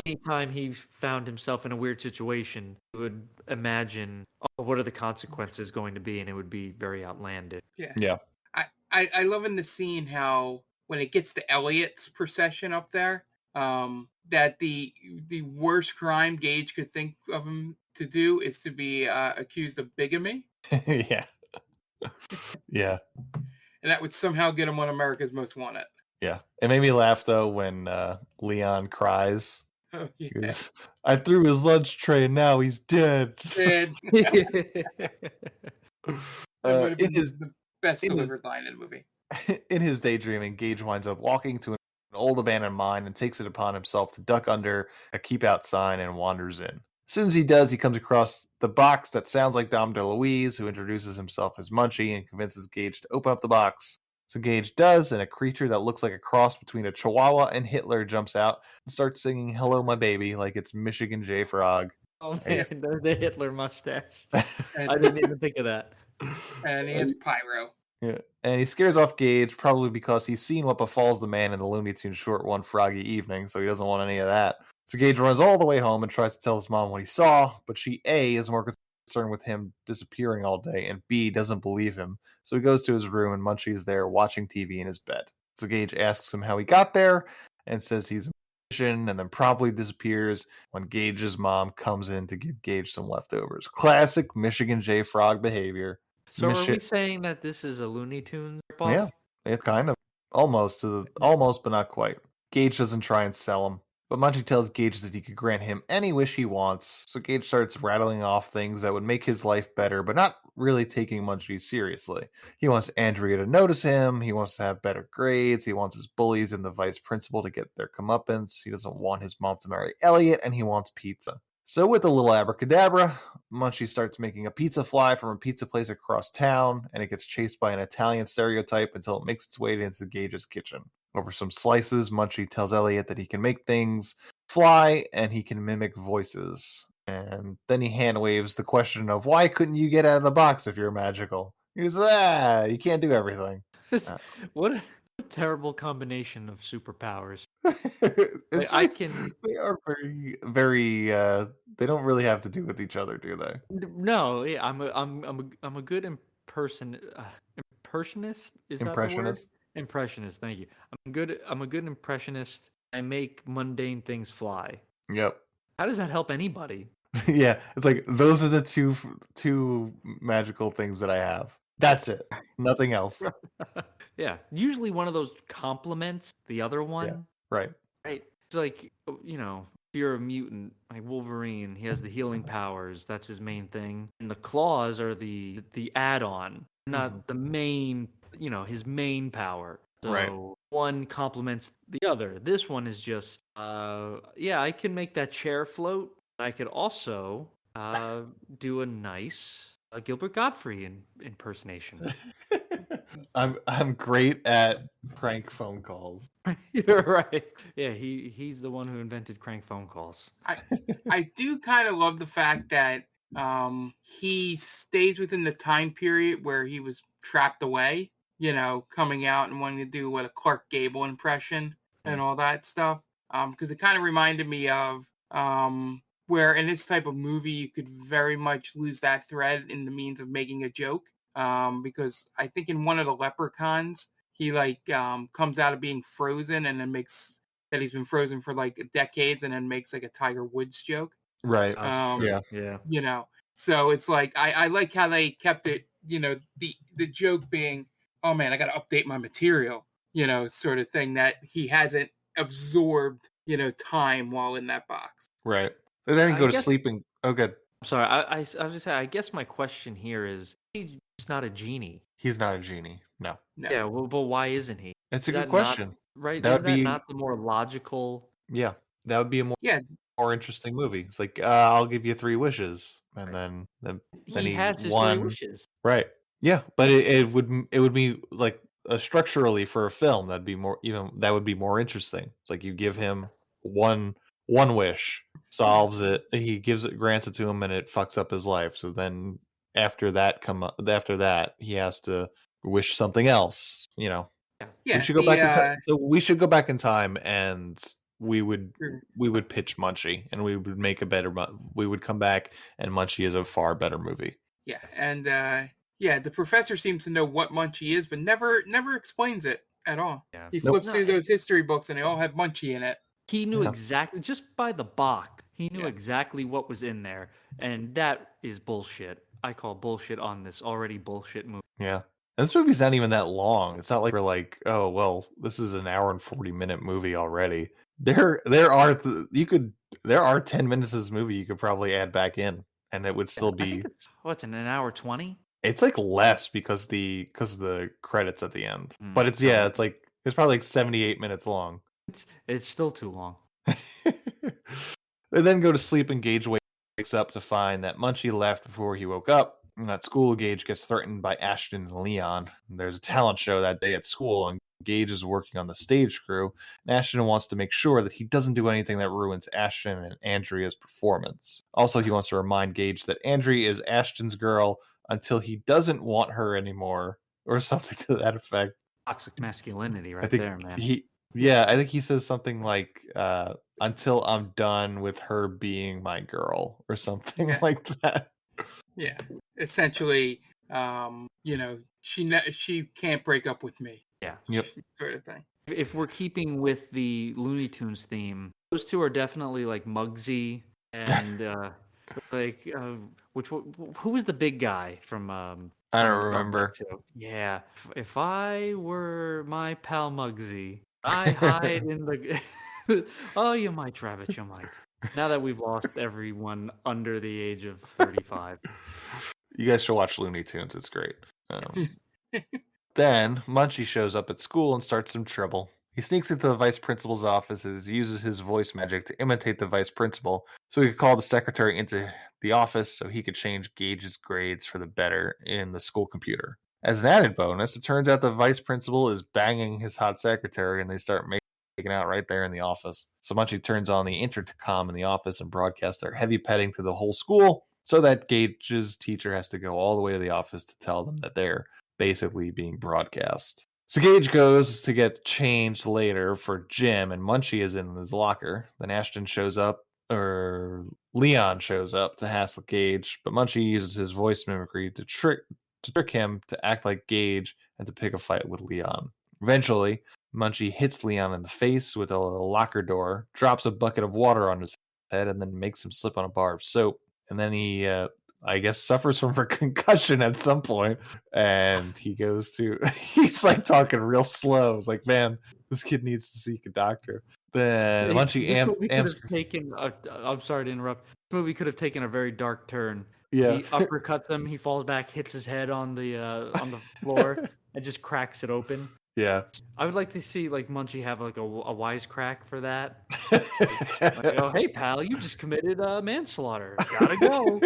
Anytime he found himself in a weird situation, he would imagine, what are the consequences going to be, and it would be very outlandish. Yeah. I love in the scene how when it gets to Elliot's procession up there, that the worst crime Gage could think of him to do is to be accused of bigamy. Yeah. Yeah. And that would somehow get him on America's Most Wanted. Yeah. It made me laugh, though, when Leon cries. Oh, yeah. Because I threw his lunch tray and now he's dead. Dead. That would have been the best delivered line in the movie. In his daydreaming, Gage winds up walking to an old abandoned mine and takes it upon himself to duck under a keep out sign and wanders in. As soon as he does, he comes across the box that sounds like Dom DeLuise, who introduces himself as Munchie and convinces Gage to open up the box. So Gage does, and a creature that looks like a cross between a Chihuahua and Hitler jumps out and starts singing "Hello, My Baby" like it's Michigan J. Frog. Oh man, the Hitler mustache. I didn't even think of that. And he has pyro. Yeah. And he scares off Gage, probably because he's seen what befalls the man in the Looney Tunes short One Froggy Evening, so he doesn't want any of that. So Gage runs all the way home and tries to tell his mom what he saw, but she A, is more concerned with him disappearing all day, and B, doesn't believe him. So he goes to his room, and Munchie is there watching TV in his bed. So Gage asks him how he got there, and says he's a magician, and then promptly disappears when Gage's mom comes in to give Gage some leftovers. Classic Michigan J. Frog behavior. So are we saying that this is a Looney Tunes ripoff? Yeah, it's kind of almost but not quite. Gage doesn't try and sell him, but Munchie tells Gage that he could grant him any wish he wants. So Gage starts rattling off things that would make his life better, but not really taking Munchie seriously. He wants Andrea to notice him. He wants to have better grades. He wants his bullies and the vice principal to get their comeuppance. He doesn't want his mom to marry Elliot, and he wants pizza. So with a little abracadabra, Munchie starts making a pizza fly from a pizza place across town, and it gets chased by an Italian stereotype until it makes its way into Gage's kitchen. Over some slices, Munchie tells Elliot that he can make things fly and he can mimic voices. And then he hand waves the question of, why couldn't you get out of the box if you're magical? He goes, you can't do everything. What a terrible combination of superpowers. I can. They are very, very. They don't really have to do with each other, do they? No, yeah, I'm a good impressionist. Is that the word? Impressionist. Thank you. I'm a good impressionist. I make mundane things fly. Yep. How does that help anybody? Yeah, it's like those are the two magical things that I have. That's it. Nothing else. Yeah. Usually one of those complements the other one. Yeah. Right. Right. It's like, you know, if you're a mutant, like Wolverine, he has the healing powers. That's his main thing. And the claws are the add-on, not the main, you know, his main power. So one complements the other. This one is just, I can make that chair float. I could also do a nice Gilbert Gottfried impersonation. I'm great at prank phone calls. You're right. Yeah, he's the one who invented crank phone calls. I do kind of love the fact that he stays within the time period where he was trapped away, you know, coming out and wanting to do a Clark Gable impression and all that stuff. Because it kind of reminded me of where in this type of movie you could very much lose that thread in the means of making a joke. Because I think in one of the Leprechauns, he comes out of being frozen and then makes that he's been frozen for decades and then makes a Tiger Woods joke. Right. Yeah. You know, so it's I like how they kept it, you know, the joke being, oh man, I got to update my material, you know, sort of thing, that he hasn't absorbed, you know, time while in that box. Right. And then go to sleep and good. Sorry, I was gonna say, I guess my question here is, he's not a genie. He's not a genie. No. Yeah, well, but why isn't he? It's a good question. Right? Is that not the more logical? Yeah, that would be a more interesting movie. It's like, I'll give you 3 wishes, and then he has his 3 wishes. Right. Yeah, but it would be like structurally for a film that would be more interesting. It's like you give him one wish, solves it, grants it to him, and it fucks up his life. So then after that he has to wish something else, you know. Yeah. We should go back in time. So we should go back in time, and we would pitch Munchie, and we would make we would come back, and Munchie is a far better movie. Yeah, and the professor seems to know what Munchie is, but never explains it at all. Yeah. He flips through those history books, and they all have Munchie in it. He knew exactly, just by the box, he knew exactly what was in there. And that is bullshit. I call bullshit on this already bullshit movie. Yeah. And this movie's not even that long. It's not like we're like, oh, well, this is an hour and 40-minute movie already. There are 10 minutes of this movie you could probably add back in, and it would still be. I think it's in an hour 20? It's like less because of the credits at the end. But it's probably like 78 minutes long. It's still too long. They then go to sleep, and Gage wakes up to find that Munchie left before he woke up. And at school, Gage gets threatened by Ashton and Leon. There's a talent show that day at school, and Gage is working on the stage crew. And Ashton wants to make sure that he doesn't do anything that ruins Ashton and Andrea's performance. Also, he wants to remind Gage that Andrea is Ashton's girl until he doesn't want her anymore, or something to that effect. Toxic masculinity there, man. I think he says something like, until I'm done with her being my girl, or something like that. Yeah, essentially, she can't break up with me. Yeah. Yep. Sort of thing. If we're keeping with the Looney Tunes theme, those two are definitely like Muggsy and who was the big guy from? I don't remember. Yeah, if I were my pal Muggsy, I hide in the. Oh, you might, Travis, you might. Now that we've lost everyone under the age of 35. You guys should watch Looney Tunes. It's great. Then Munchie shows up at school and starts some trouble. He sneaks into the vice principal's office and uses his voice magic to imitate the vice principal so he could call the secretary into the office so he could change Gage's grades for the better in the school computer. As an added bonus, it turns out the vice principal is banging his hot secretary, and they start making out right there in the office. So Munchie turns on the intercom in the office and broadcasts their heavy petting to the whole school so that Gage's teacher has to go all the way to the office to tell them that they're basically being broadcast. So Gage goes to get changed later for gym, and Munchie is in his locker. Then Leon shows up to hassle Gage, but Munchie uses his voice mimicry to trick him to act like Gage and to pick a fight with Leon. Eventually, Munchie hits Leon in the face with a locker door, drops a bucket of water on his head, and then makes him slip on a bar of soap. And then he, I guess, suffers from a concussion at some point, and he's like talking real slow. It's like, man, this kid needs to seek a doctor. Then Munchie I'm sorry to interrupt. This movie could have taken a very dark turn. Yeah. He uppercuts him, he falls back, hits his head on the floor, and just cracks it open. Yeah. I would like to see like Munchie have like a wisecrack for that. Like, oh, hey pal, you just committed manslaughter. Gotta go.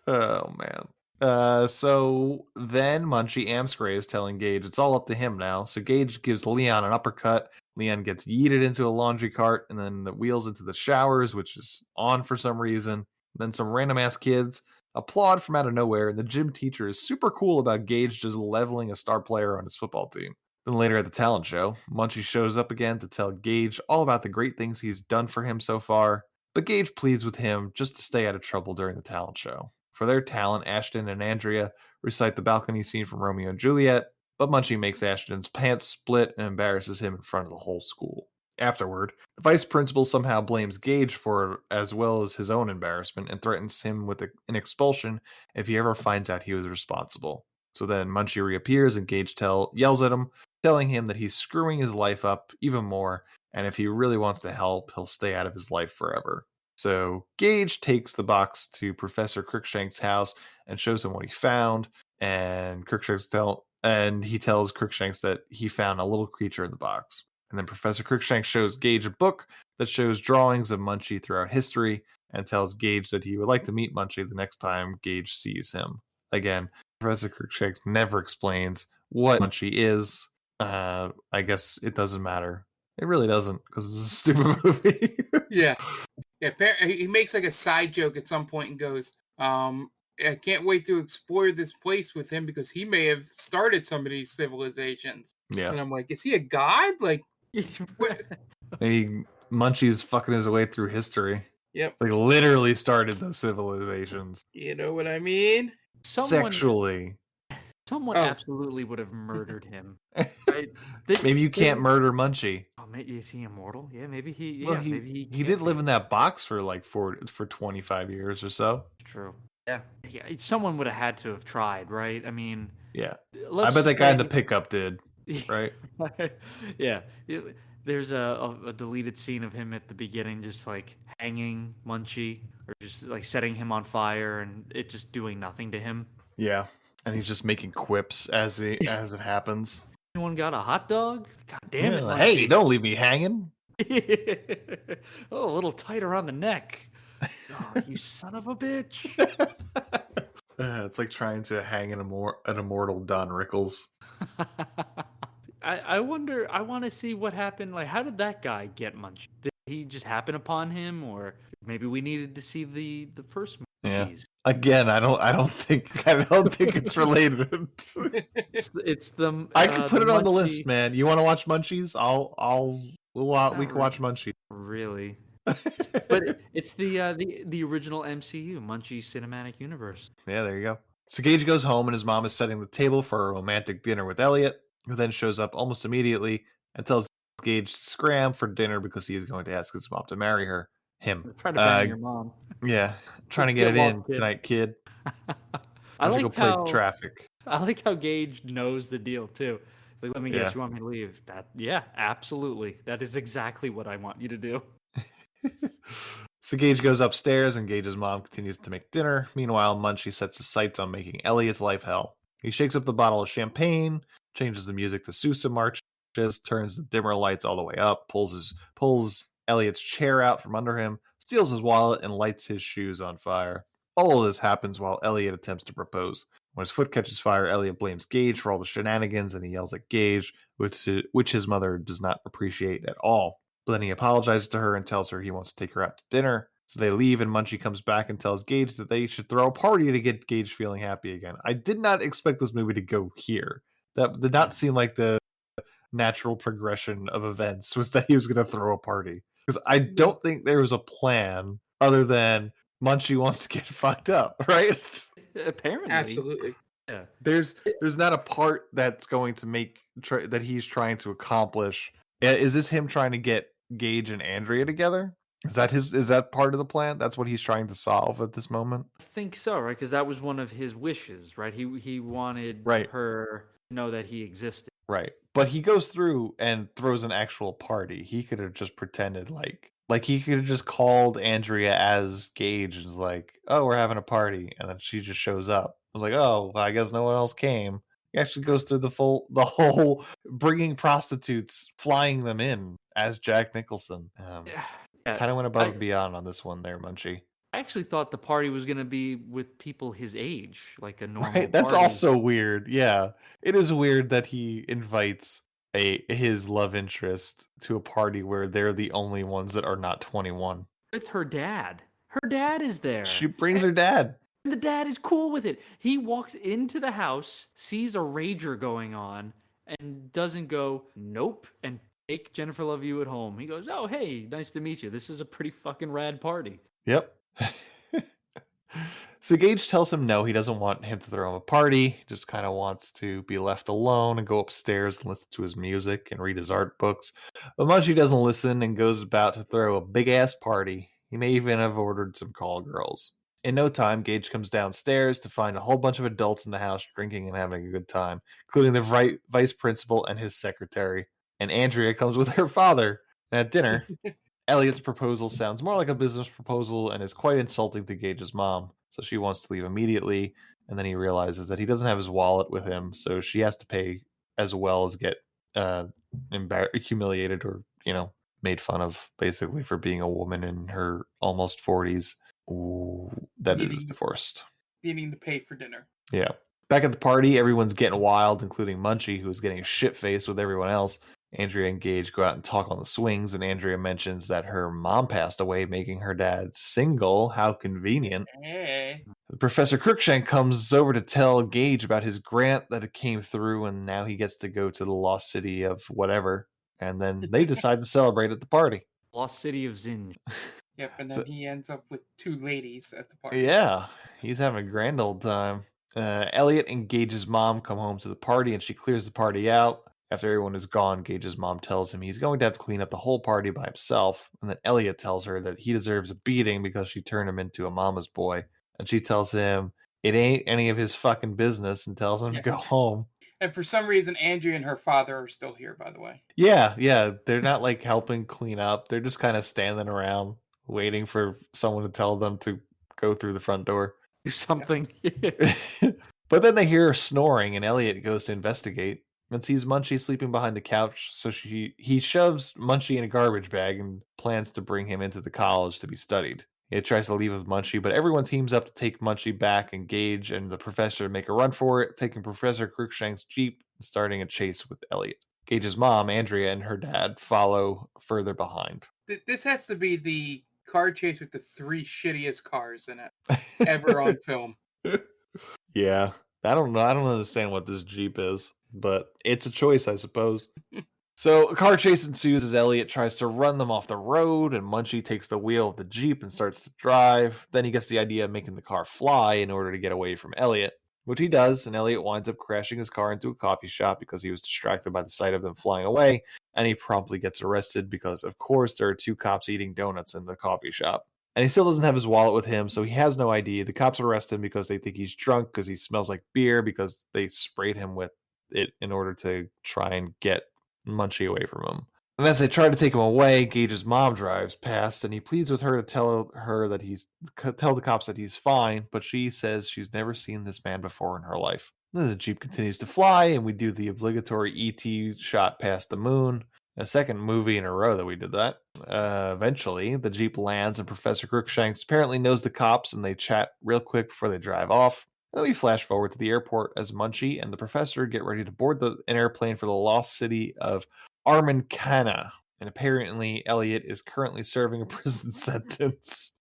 Oh man. So then Munchie Amscray is telling Gage it's all up to him now. So Gage gives Leon an uppercut. Leon gets yeeted into a laundry cart and then the wheels into the showers, which is on for some reason. Then some random ass kids applaud from out of nowhere, and the gym teacher is super cool about Gage just leveling a star player on his football team. Then later at the talent show, Munchie shows up again to tell Gage all about the great things he's done for him so far, but Gage pleads with him just to stay out of trouble during the talent show. For their talent, Ashton and Andrea recite the balcony scene from Romeo and Juliet, but Munchie makes Ashton's pants split and embarrasses him in front of the whole school. Afterward, the vice principal somehow blames Gage for it as well as his own embarrassment and threatens him with an expulsion if he ever finds out he was responsible. So then Munchie reappears and Gage yells at him, telling him that he's screwing his life up even more, and if he really wants to help, he'll stay out of his life forever. So Gage takes the box to Professor Crookshank's house and shows him what he found, and he tells Crookshanks that he found a little creature in the box. And then Professor Crookshanks shows Gage a book that shows drawings of Munchie throughout history and tells Gage that he would like to meet Munchie the next time Gage sees him. Again, Professor Crookshanks never explains what Munchie is. I guess it doesn't matter. It really doesn't, because it's a stupid movie. Yeah. He makes like a side joke at some point and goes, I can't wait to explore this place with him because he may have started some of these civilizations. Yeah. And I'm like, is he a god? Like, Munchie's fucking his way through history. Yep. Like literally started those civilizations. You know what I mean? Sexually. Someone absolutely would have murdered him. Right? Maybe you can't murder Munchie. Oh, maybe is he immortal? Yeah, maybe he. Well, Yeah, maybe he did live in that box for like for 25 years or so. True. Yeah. Someone would have had to have tried, right? I mean, yeah. I bet that guy in the pickup did, right? Yeah. There's a deleted scene of him at the beginning, just like hanging Munchie or just like setting him on fire, and it just doing nothing to him. Yeah, and he's just making quips as it happens. Anyone got a hot dog? God damn it! Munchie. Hey, don't leave me hanging. Oh, a little tighter on the neck. Oh, you son of a bitch. It's like trying to hang an immortal Don Rickles. I wonder, I want to see what happened. Like, how did that guy get Munchie? Did he just happen upon him, or maybe we needed to see the first yeah. Munchies? Again, I don't think it's related. it's the I could put it on the list, man. You want to watch Munchies? We can watch Munchies. Really? But it's the original MCU, Munchie Cinematic Universe. Yeah, there you go. So Gage goes home and his mom is setting the table for a romantic dinner with Elliot, who then shows up almost immediately and tells Gage to scram for dinner because he is going to ask his mom to marry him. Try to bang your mom. Yeah, trying to get it in tonight, kid. I like go play traffic. I like how Gage knows the deal too. He's like, let me guess, you want me to leave? Yeah, absolutely. That is exactly what I want you to do. So Gage goes upstairs and Gage's mom continues to make dinner. Meanwhile, Munchie sets his sights on making Elliot's life hell. He shakes up the bottle of champagne, changes the music to Sousa marches, turns the dimmer lights all the way up, pulls Elliot's chair out from under him, steals his wallet, and lights his shoes on fire. All of this happens while Elliot attempts to propose. When his foot catches fire, Elliot blames Gage for all the shenanigans, and he yells at Gage, which his mother does not appreciate at all. But then he apologizes to her and tells her he wants to take her out to dinner. So they leave, and Munchie comes back and tells Gage that they should throw a party to get Gage feeling happy again. I did not expect this movie to go here. That did not seem like the natural progression of events was that he was going to throw a party. Because I don't think there was a plan other than Munchie wants to get fucked up, right? Apparently. Absolutely. Yeah. There's not a part that's going to make that he's trying to accomplish. Is this him trying to get Gage and Andrea together? Is that part of the plan? That's what he's trying to solve at this moment? I think so, right? Because that was one of his wishes, right? He wanted her to know that he existed. Right. But he goes through and throws an actual party. He could have just pretended like he could have just called Andrea as Gage and was like, oh, we're having a party. And then she just shows up. I was like, oh, well, I guess no one else came. He actually goes through the whole bringing prostitutes, flying them in as Jack Nicholson. Kind of went above and beyond on this one there, Munchie. I actually thought the party was going to be with people his age, like a normal Right, that's party. also weird. Yeah, it is weird that he invites his love interest to a party where they're the only ones that are not 21. With her dad. Her dad is there. She brings her dad. And the dad is cool with it. He walks into the house, sees a rager going on, and doesn't go, nope, and take Jennifer Love You at home. He goes, oh, hey, nice to meet you. This is a pretty fucking rad party. Yep. So Gage tells him no, he doesn't want him to throw him a party. He just kind of wants to be left alone and go upstairs and listen to his music and read his art books. But Munchie doesn't listen and goes about to throw a big-ass party. He may even have ordered some call girls. In no time, Gage comes downstairs to find a whole bunch of adults in the house drinking and having a good time, including the vice principal and his secretary. And Andrea comes with her father. And at dinner, Elliot's proposal sounds more like a business proposal and is quite insulting to Gage's mom. So she wants to leave immediately. And then he realizes that he doesn't have his wallet with him. So she has to pay as well as get humiliated or, made fun of basically for being a woman in her almost 40s. That is divorced. Needing to pay for dinner. Yeah. Back at the party, everyone's getting wild, including Munchie, who's getting shit-faced with everyone else. Andrea and Gage go out and talk on the swings, and Andrea mentions that her mom passed away, making her dad single. How convenient. Hey. Professor Crookshank comes over to tell Gage about his grant that it came through, and now he gets to go to the lost city of whatever. And then they decide to celebrate at the party. Lost city of Zinj. Yep, and then he ends up with two ladies at the party. Yeah, he's having a grand old time. Elliot and Gage's mom come home to the party, and she clears the party out. After everyone is gone, Gage's mom tells him he's going to have to clean up the whole party by himself, and then Elliot tells her that he deserves a beating because she turned him into a mama's boy, and she tells him it ain't any of his fucking business and tells him to go home. And for some reason, Andrea and her father are still here, by the way. Yeah, they're not like helping clean up. They're just kind of standing around waiting for someone to tell them to go through the front door. Do something. But then they hear her snoring, and Elliot goes to investigate and sees Munchie sleeping behind the couch. So he shoves Munchie in a garbage bag and plans to bring him into the college to be studied. He tries to leave with Munchie, but everyone teams up to take Munchie back, and Gage and the professor make a run for it, taking Professor Crookshank's Jeep and starting a chase with Elliot. Gage's mom, Andrea, and her dad follow further behind. This has to be the car chase with the 3 shittiest cars in it ever on film. Yeah, I don't know. I don't understand what this Jeep is, but it's a choice, I suppose. So a car chase ensues as Elliot tries to run them off the road, and Munchie takes the wheel of the Jeep and starts to drive. Then he gets the idea of making the car fly in order to get away from Elliot, which he does, and Elliot winds up crashing his car into a coffee shop because he was distracted by the sight of them flying away, and he promptly gets arrested because, of course, there are 2 cops eating donuts in the coffee shop. And he still doesn't have his wallet with him, so he has no ID. The cops arrest him because they think he's drunk because he smells like beer because they sprayed him with it in order to try and get Munchie away from him. And as they try to take him away, Gage's mom drives past, and he pleads with her to tell the cops that he's fine, but she says she's never seen this man before in her life. Then the Jeep continues to fly, and we do the obligatory ET shot past the moon. A second movie in a row that we did that. Eventually, the Jeep lands, and Professor Crookshanks apparently knows the cops, and they chat real quick before they drive off. And then we flash forward to the airport as Munchie and the professor get ready to board an airplane for the lost city of Armancana. And apparently, Elliot is currently serving a prison sentence.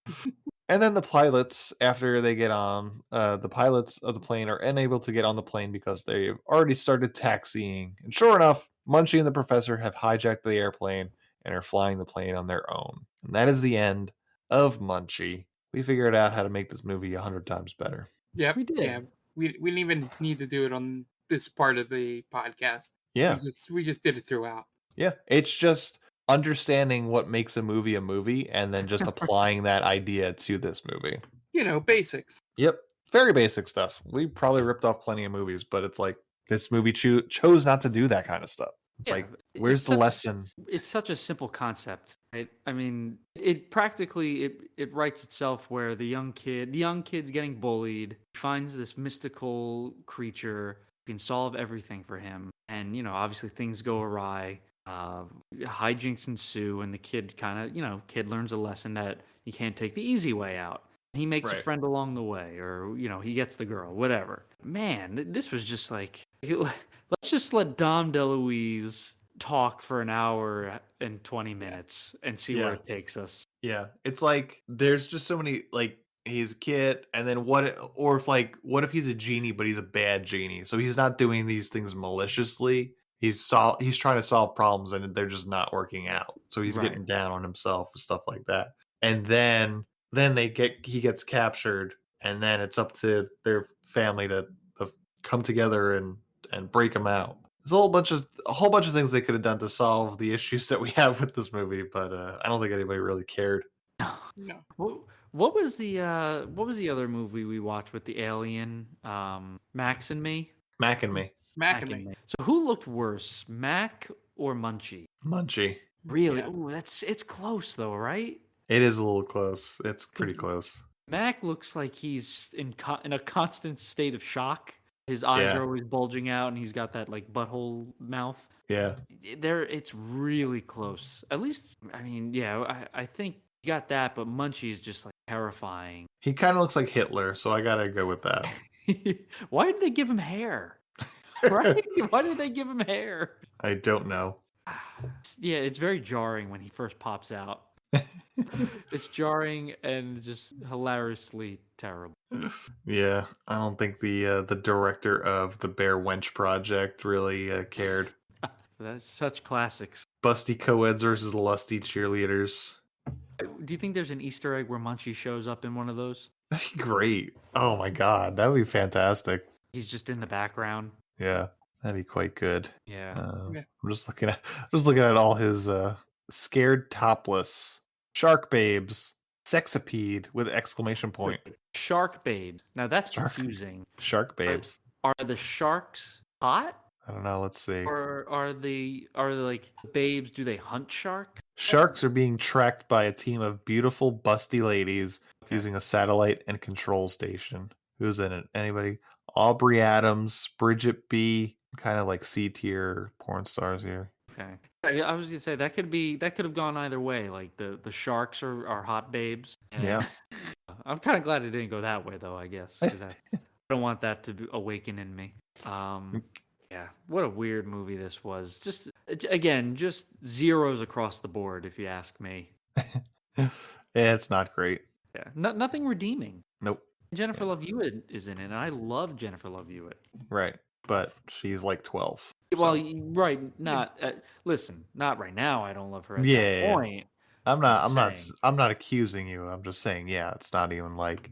And then the pilots, after they get on, the pilots of the plane are unable to get on the plane because they've already started taxiing. And sure enough, Munchie and the professor have hijacked the airplane and are flying the plane on their own. And that is the end of Munchie. We figured out how to make this movie 100 times better. Yeah, we did. Yeah, we didn't even need to do it on this part of the podcast. Yeah. We just did it throughout. Yeah, it's just understanding what makes a movie and then just applying that idea to this movie. Basics. Yep, very basic stuff. We probably ripped off plenty of movies, but it's like this movie chose not to do that kind of stuff. It's like, where's the lesson? It's such a simple concept, right? I mean, it practically it writes itself where the young kid's getting bullied, finds this mystical creature who can solve everything for him, and obviously things go awry. Hijinks ensue, and the kid kid learns a lesson that you can't take the easy way out. He makes a friend along the way, or he gets the girl, whatever. Man, this was just like, let's just let Dom DeLuise talk for an hour and 20 minutes and see where it takes us. Yeah, it's like there's just so many, like, he's a kid, and then what if he's a genie but he's a bad genie, so he's not doing these things maliciously. He's trying to solve problems and they're just not working out. So he's getting down on himself and stuff like that. And then he gets captured, and then it's up to their family to come together and break him out. There's a whole bunch of things they could have done to solve the issues that we have with this movie, but I don't think anybody really cared. No. What was the other movie we watched with the alien? Max and Me? Mac and Me. Mac and Me. So who looked worse, Mac or Munchie? Munchie. Really? Yeah. Ooh, it's close though, right? It is a little close. It's pretty close. Mac looks like he's in a constant state of shock. His eyes are always bulging out, and he's got that like butthole mouth. Yeah. It's really close. At least, I mean, I think you got that, but Munchie is just like terrifying. He kind of looks like Hitler, so I gotta go with that. Why did they give him hair? Right? Why did they give him hair? I don't know. Yeah, it's very jarring when he first pops out. It's jarring and just hilariously terrible. Yeah, I don't think the director of the Bear Wench Project really cared. That's such classics. Busty co-eds versus the lusty cheerleaders. Do you think there's an Easter egg where Munchie shows up in one of those? That'd be great. Oh my god, that would be fantastic. He's just in the background. Yeah, that'd be quite good. Yeah. I'm just looking at all his scared topless shark babes, sexapede with exclamation point. Shark babe. Now that's confusing. Shark babes. Are the sharks hot? I don't know. Let's see. Or are they like babes? Do they hunt sharks? Sharks are being tracked by a team of beautiful, busty ladies using a satellite and control station. Who's in it? Anybody? Aubrey Adams, Bridget B. Kind of like C tier porn stars here. Okay. I was gonna say that could have gone either way. Like the sharks are hot babes. Yeah. I'm kind of glad it didn't go that way though. I guess 'cause I don't want that to awaken in me. Yeah, what a weird movie this was. Just zeros across the board, if you ask me. Yeah, it's not great. Yeah, nothing redeeming. Nope. Jennifer Love Hewitt is in it, and I love Jennifer Love Hewitt. Right, but she's like 12. Well, right, not listen, not right now. I don't love her at that point. I'm not accusing you. I'm just saying, yeah, it's not even like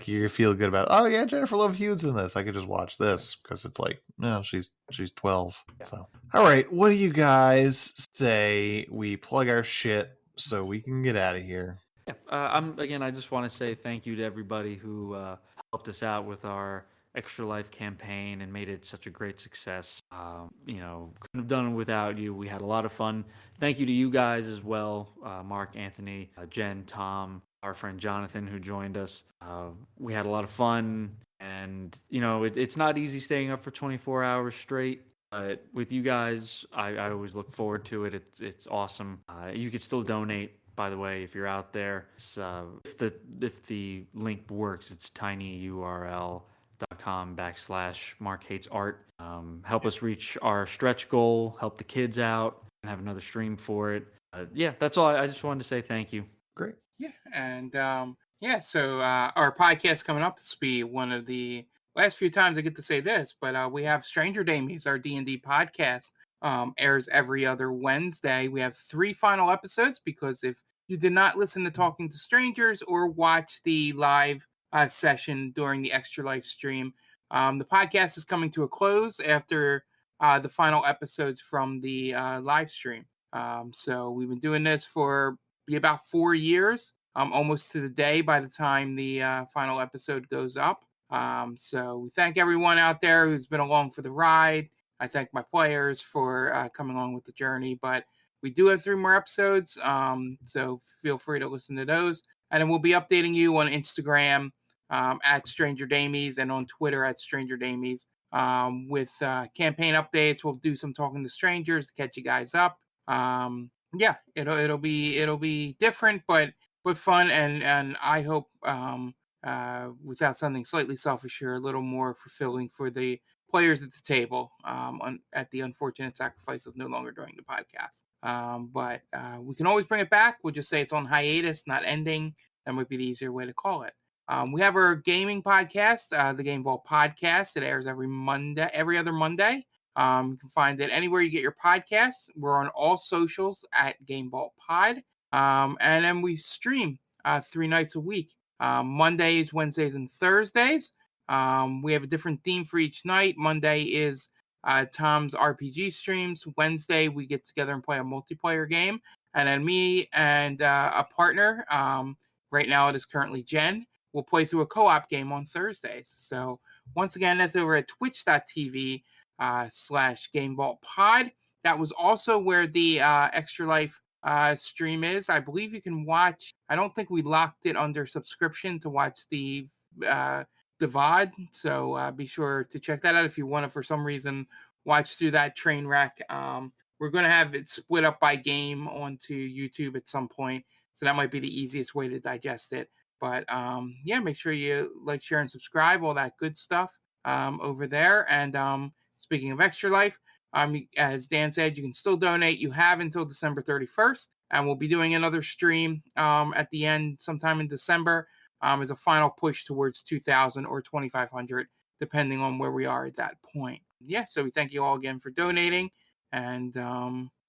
you feel good about. Oh yeah, Jennifer Love Hewitt's in this. I could just watch this because it's like, no, she's 12. Yeah. So, all right, what do you guys say we plug our shit so we can get out of here? Yeah, I just want to say thank you to everybody who helped us out with our Extra Life campaign and made it such a great success. Couldn't have done it without you. We had a lot of fun. Thank you to you guys as well, Mark, Anthony, Jen, Tom, our friend Jonathan who joined us. We had a lot of fun, and it's not easy staying up for 24 hours straight. But with you guys, I always look forward to it. It's awesome. You could still donate. By the way, if you're out there, if the link works, it's tinyurl.com/MarkHatesArt. Help us reach our stretch goal, help the kids out, and have another stream for it. Yeah, that's all. I just wanted to say thank you. Great. Yeah, and so our podcast coming up, this will be one of the last few times I get to say this, but we have Stranger Damies, our D&D podcast, airs every other Wednesday. We have 3 final episodes because if you did not listen to Talking to Strangers or watch the live session during the Extra Life stream, the podcast is coming to a close after the final episodes from the live stream. So we've been doing this for about 4 years, almost to the day by the time the final episode goes up. So we thank everyone out there who's been along for the ride. I thank my players for coming along with the journey, but we do have 3 more episodes, so feel free to listen to those. And then we'll be updating you on Instagram at Stranger Damies and on Twitter at Stranger Damies with campaign updates. We'll do some Talking to Strangers to catch you guys up. Yeah, it'll be different, but fun, and I hope without sounding slightly selfish here, a little more fulfilling for the players at the table at the unfortunate sacrifice of no longer doing the podcast. But we can always bring it back. We'll just say it's on hiatus, not ending. That might be the easier way to call it. We have our gaming podcast, the Game Vault Podcast. It airs every other Monday. You can find it anywhere you get your podcasts. We're on all socials at Game Vault Pod. And then we stream 3 nights a week, Mondays, Wednesdays, and Thursdays. We have a different theme for each night. Monday is Tom's RPG streams. Wednesday, we get together and play a multiplayer game. And then me and a partner, right now it is currently Jen, will play through a co-op game on Thursdays. So once again, that's over at twitch.tv /Game Vault Pod. That was also where the Extra Life stream is. I believe you can watch. I don't think we locked it under subscription to watch the VOD. So be sure to check that out if you want to, for some reason, watch through that train wreck. We're going to have it split up by game onto YouTube at some point. So that might be the easiest way to digest it. But yeah, make sure you like, share, and subscribe, all that good stuff over there. And speaking of Extra Life, as Dan said, you can still donate. You have until December 31st. And we'll be doing another stream at the end sometime in December as a final push towards 2,000 or 2,500, depending on where we are at that point. Yeah, so we thank you all again for donating. And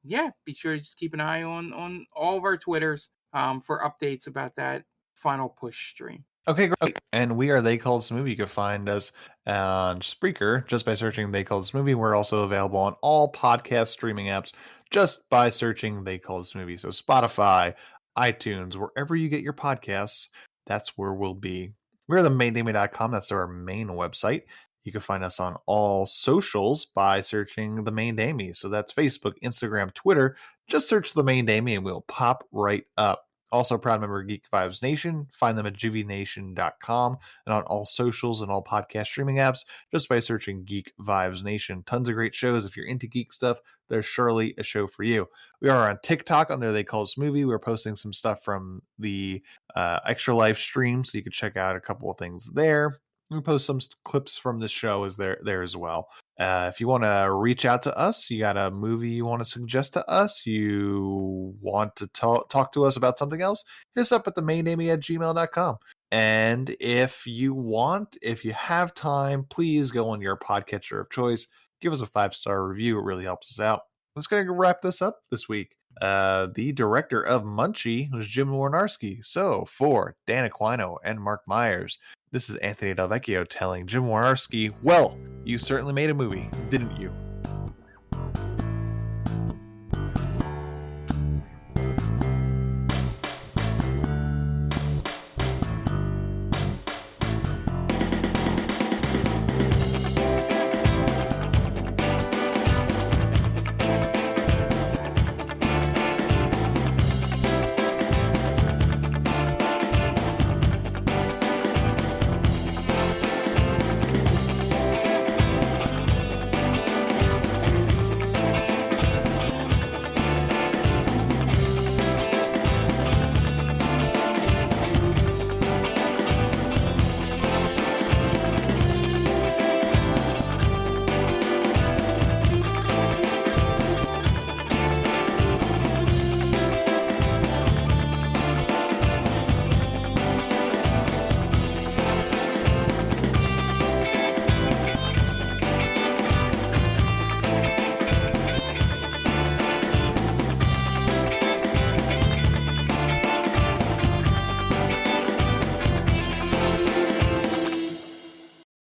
yeah, be sure to just keep an eye on all of our Twitters for updates about that final push stream. Okay, great. And we are They Called This Movie. You can find us on Spreaker just by searching They Called This Movie. We're also available on all podcast streaming apps just by searching They Called This Movie. So Spotify, iTunes, wherever you get your podcasts, that's where we'll be. We're themaindamey.com. That's our main website. You can find us on all socials by searching The Main Damey. So that's Facebook, Instagram, Twitter. Just search The Main Damey and we'll pop right up. Also, proud member of Geek Vibes Nation. Find them at juvnation.com and on all socials and all podcast streaming apps just by searching Geek Vibes Nation. Tons of great shows. If you're into geek stuff, there's surely a show for you. We are on TikTok under They Call This Movie. We're posting some stuff from the Extra Life stream, so you can check out a couple of things there. We post some clips from this show is there as well. If you want to reach out to us, you got a movie you want to suggest to us, you want to talk to us about something else, hit us up at themaindamey@gmail.com. And if you have time, please go on your podcatcher of choice. Give us a 5-star review. It really helps us out. Let's go wrap this up this week. The director of Munchie was Jim Warnarski. So for Dan Aquino and Mark Myers, this is Anthony Del Vecchio telling Jim Warnarski, well, you certainly made a movie, didn't you?